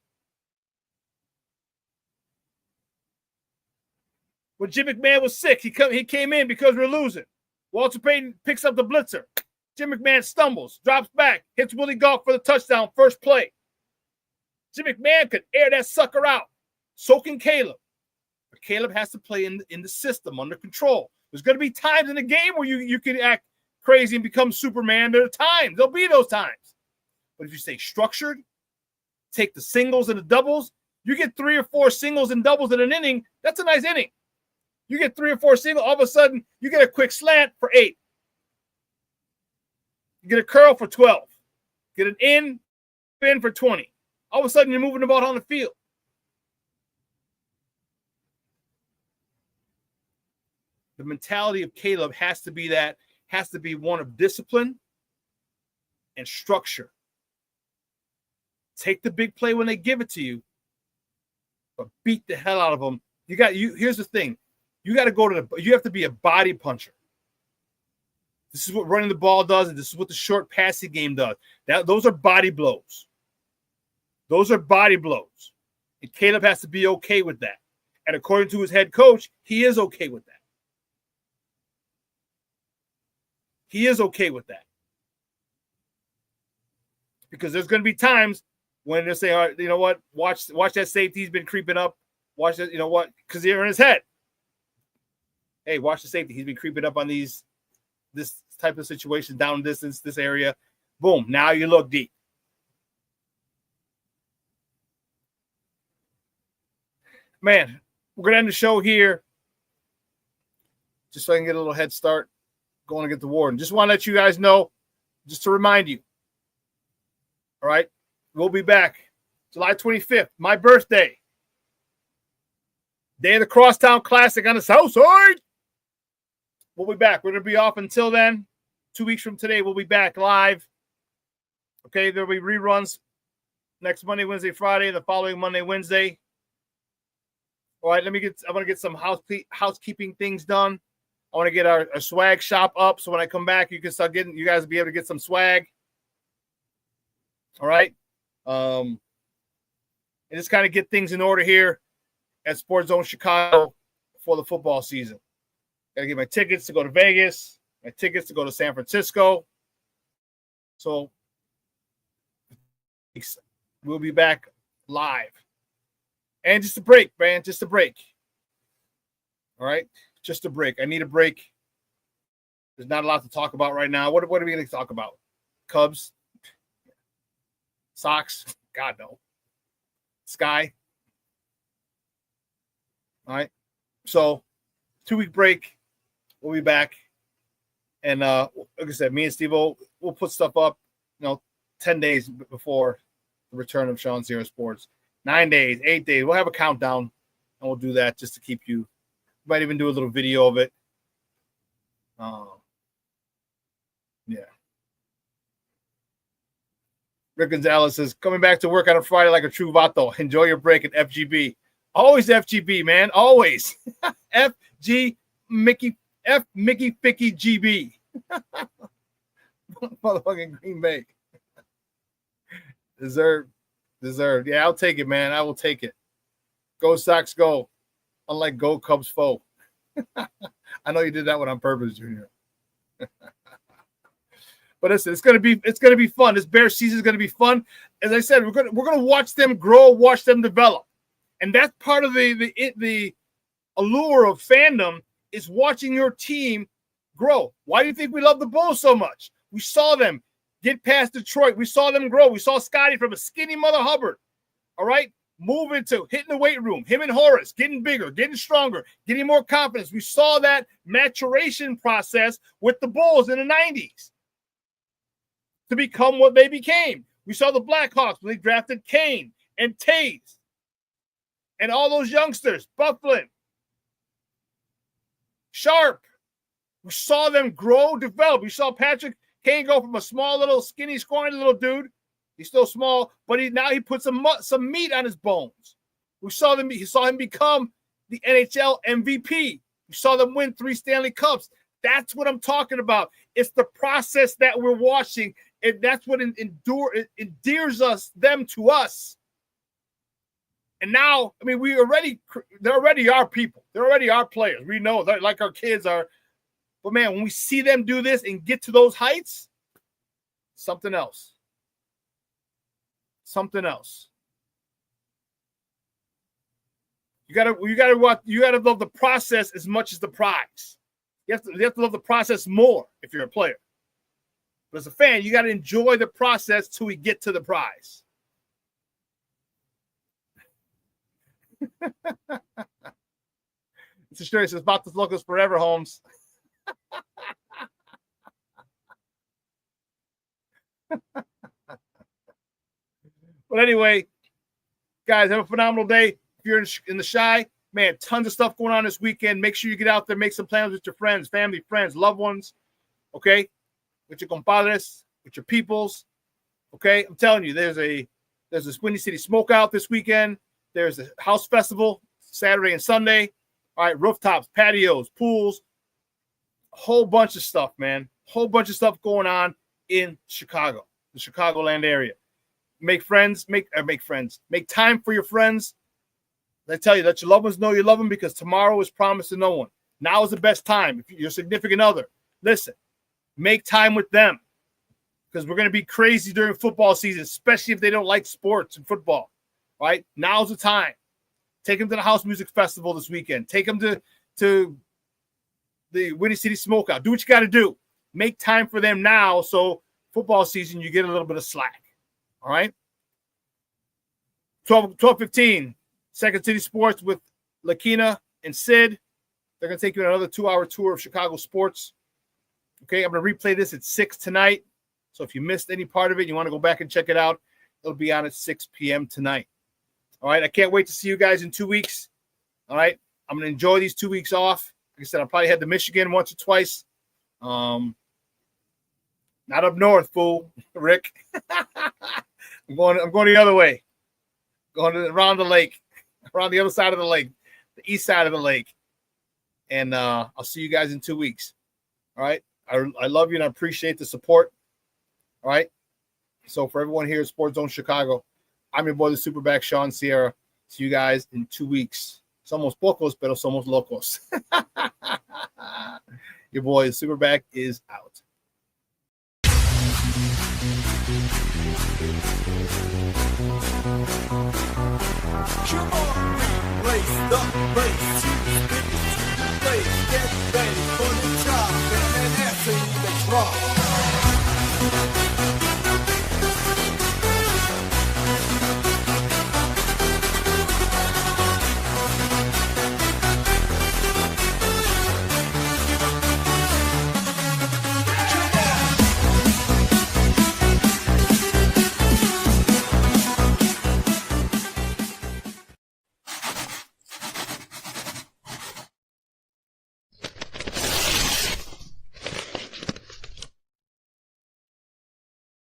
When Jim McMahon was sick, he came in because we're losing. Walter Payton picks up the blitzer. Jim McMahon stumbles, drops back, hits Willie Gault for the touchdown, first play. Jim McMahon could air that sucker out. So can Caleb. But Caleb has to play in the system, under control. There's going to be times in the game where you can act crazy and become Superman. There are times. There'll be those times. But if you stay structured, take the singles and the doubles, you get 3 or 4 singles and doubles in an inning, that's a nice inning. You get 3 or 4 singles, all of a sudden, you get a quick slant for 8. You get a curl for 12. Get an in for 20. All of a sudden, you're moving the ball on the field. The mentality of Caleb has to be one of discipline and structure. Take the big play when they give it to you, but beat the hell out of them. Here's the thing. You have to be a body puncher. This is what running the ball does, and this is what the short passing game does. Those are body blows. Those are body blows. And Caleb has to be okay with that. And according to his head coach, he is okay with that. He is okay with that. Because there's going to be times when they say, all right, you know what? Watch that safety. He's been creeping up. Watch that, you know what? Because they're in his head. Hey, watch the safety. He's been creeping up on this type of situation, down distance, this area. Boom. Now you look deep. Man, we're going to end the show here just so I can get a little head start going to get the Warden. Just want to let you guys know, just to remind you. All right? We'll be back July 25th, my birthday. Day of the Crosstown Classic on the South Side. We'll be back. We're going to be off until then. 2 weeks from today, we'll be back live. Okay, there'll be reruns next Monday, Wednesday, Friday, the following Monday, Wednesday. All right, I want to get some housekeeping things done. I want to get our swag shop up so when I come back, you guys will be able to get some swag. All right. And just kind of get things in order here at Sports Zone Chicago for the football season. Got to get my tickets to go to Vegas, my tickets to go to San Francisco. So we'll be back live. And just a break, man. Just a break. All right? Just a break. I need a break. There's not a lot to talk about right now. What are we going to talk about? Cubs? Sox? God, no. Sky? All right? So, 2-week break. We'll be back. And like I said, me and Steve-O, we'll put stuff up, 10 days before the return of ShawnSierraSports. 9 days, 8 days. We'll have a countdown, and we'll do that just to keep you. Might even do a little video of it. Yeah. Rick Gonzalez says, coming back to work on a Friday like a true vato. Enjoy your break at FGB. Always FGB, man. Always. FG Mickey Ficky GB. Motherfucking Green Bay. Deserved. Yeah, I'll take it, man. I will take it. Go Sox, go. Unlike go Cubs foe. I know you did that one on purpose, Junior. But listen, it's gonna be fun. This Bears season is gonna be fun. As I said, we're gonna watch them grow, watch them develop, and that's part of the allure of fandom is watching your team grow. Why do you think we love the Bulls so much? We saw them get past Detroit. We saw them grow. We saw Scotty from a skinny Mother Hubbard. All right, moving to hitting the weight room. Him and Horace getting bigger, getting stronger, getting more confidence. We saw that maturation process with the Bulls in the 90s to become what they became. We saw the Blackhawks when they drafted Kane and Taves and all those youngsters, Bufflin, Sharp. We saw them grow, develop. We saw Patrick Kane go from a small little skinny, scrawny little dude. He's still small, but now he put some meat on his bones. We saw them. He saw him become the NHL MVP. We saw them win 3 Stanley Cups. That's what I'm talking about. It's the process that we're watching, and that's what endears them to us. And now, I mean, they're already our people. They're already our players. We know that, like our kids are. But man, when we see them do this and get to those heights, something else. Something else. You gotta love the process as much as the prize. You have to love the process more if you're a player. But as a fan, you gotta enjoy the process till we get to the prize. It's a story. It's about to look us forever, Holmes. But anyway, guys, have a phenomenal day. If you're in the Shy, man, tons of stuff going on this weekend. Make sure you get out there, make some plans with your friends, family, friends, loved ones, okay? With your compadres, with your peoples, okay? I'm telling you, there's this Windy City Smokeout this weekend. There's a house festival Saturday and Sunday. All right, rooftops, patios, pools, a whole bunch of stuff, man. Whole bunch of stuff going on in Chicago, the Chicagoland area. Make friends, make friends. Make time for your friends. I tell you, let your loved ones know you love them, because tomorrow is promised to no one. Now is the best time. If you're a significant other, listen, make time with them, because we're going to be crazy during football season, especially if they don't like sports and football. Right? Now's the time. Take them to the House Music Festival this weekend. Take them to the Windy City Smokeout. Do what you got to do. Make time for them now, so football season you get a little bit of slack. All right? 12:15, Second City Sports with Lakina and Sid. They're going to take you on another 2-hour tour of Chicago sports. Okay, I'm going to replay this at 6 tonight. So if you missed any part of it, you want to go back and check it out, it'll be on at 6 p.m. tonight. All right, I can't wait to see you guys in 2 weeks. All right, I'm going to enjoy these 2 weeks off. Like I said, I'll probably head to Michigan once or twice. Not up north, fool, Rick. I'm going the other way. Around the lake, around the other side of the lake, the east side of the lake. And I'll see you guys in 2 weeks. All right, I love you and I appreciate the support. All right, so for everyone here at Sports Zone Chicago, I'm your boy, the SuperBack, Shawn Sierra. See you guys in 2 weeks. Somos pocos, pero somos locos. Your boy, the SuperBack, is out.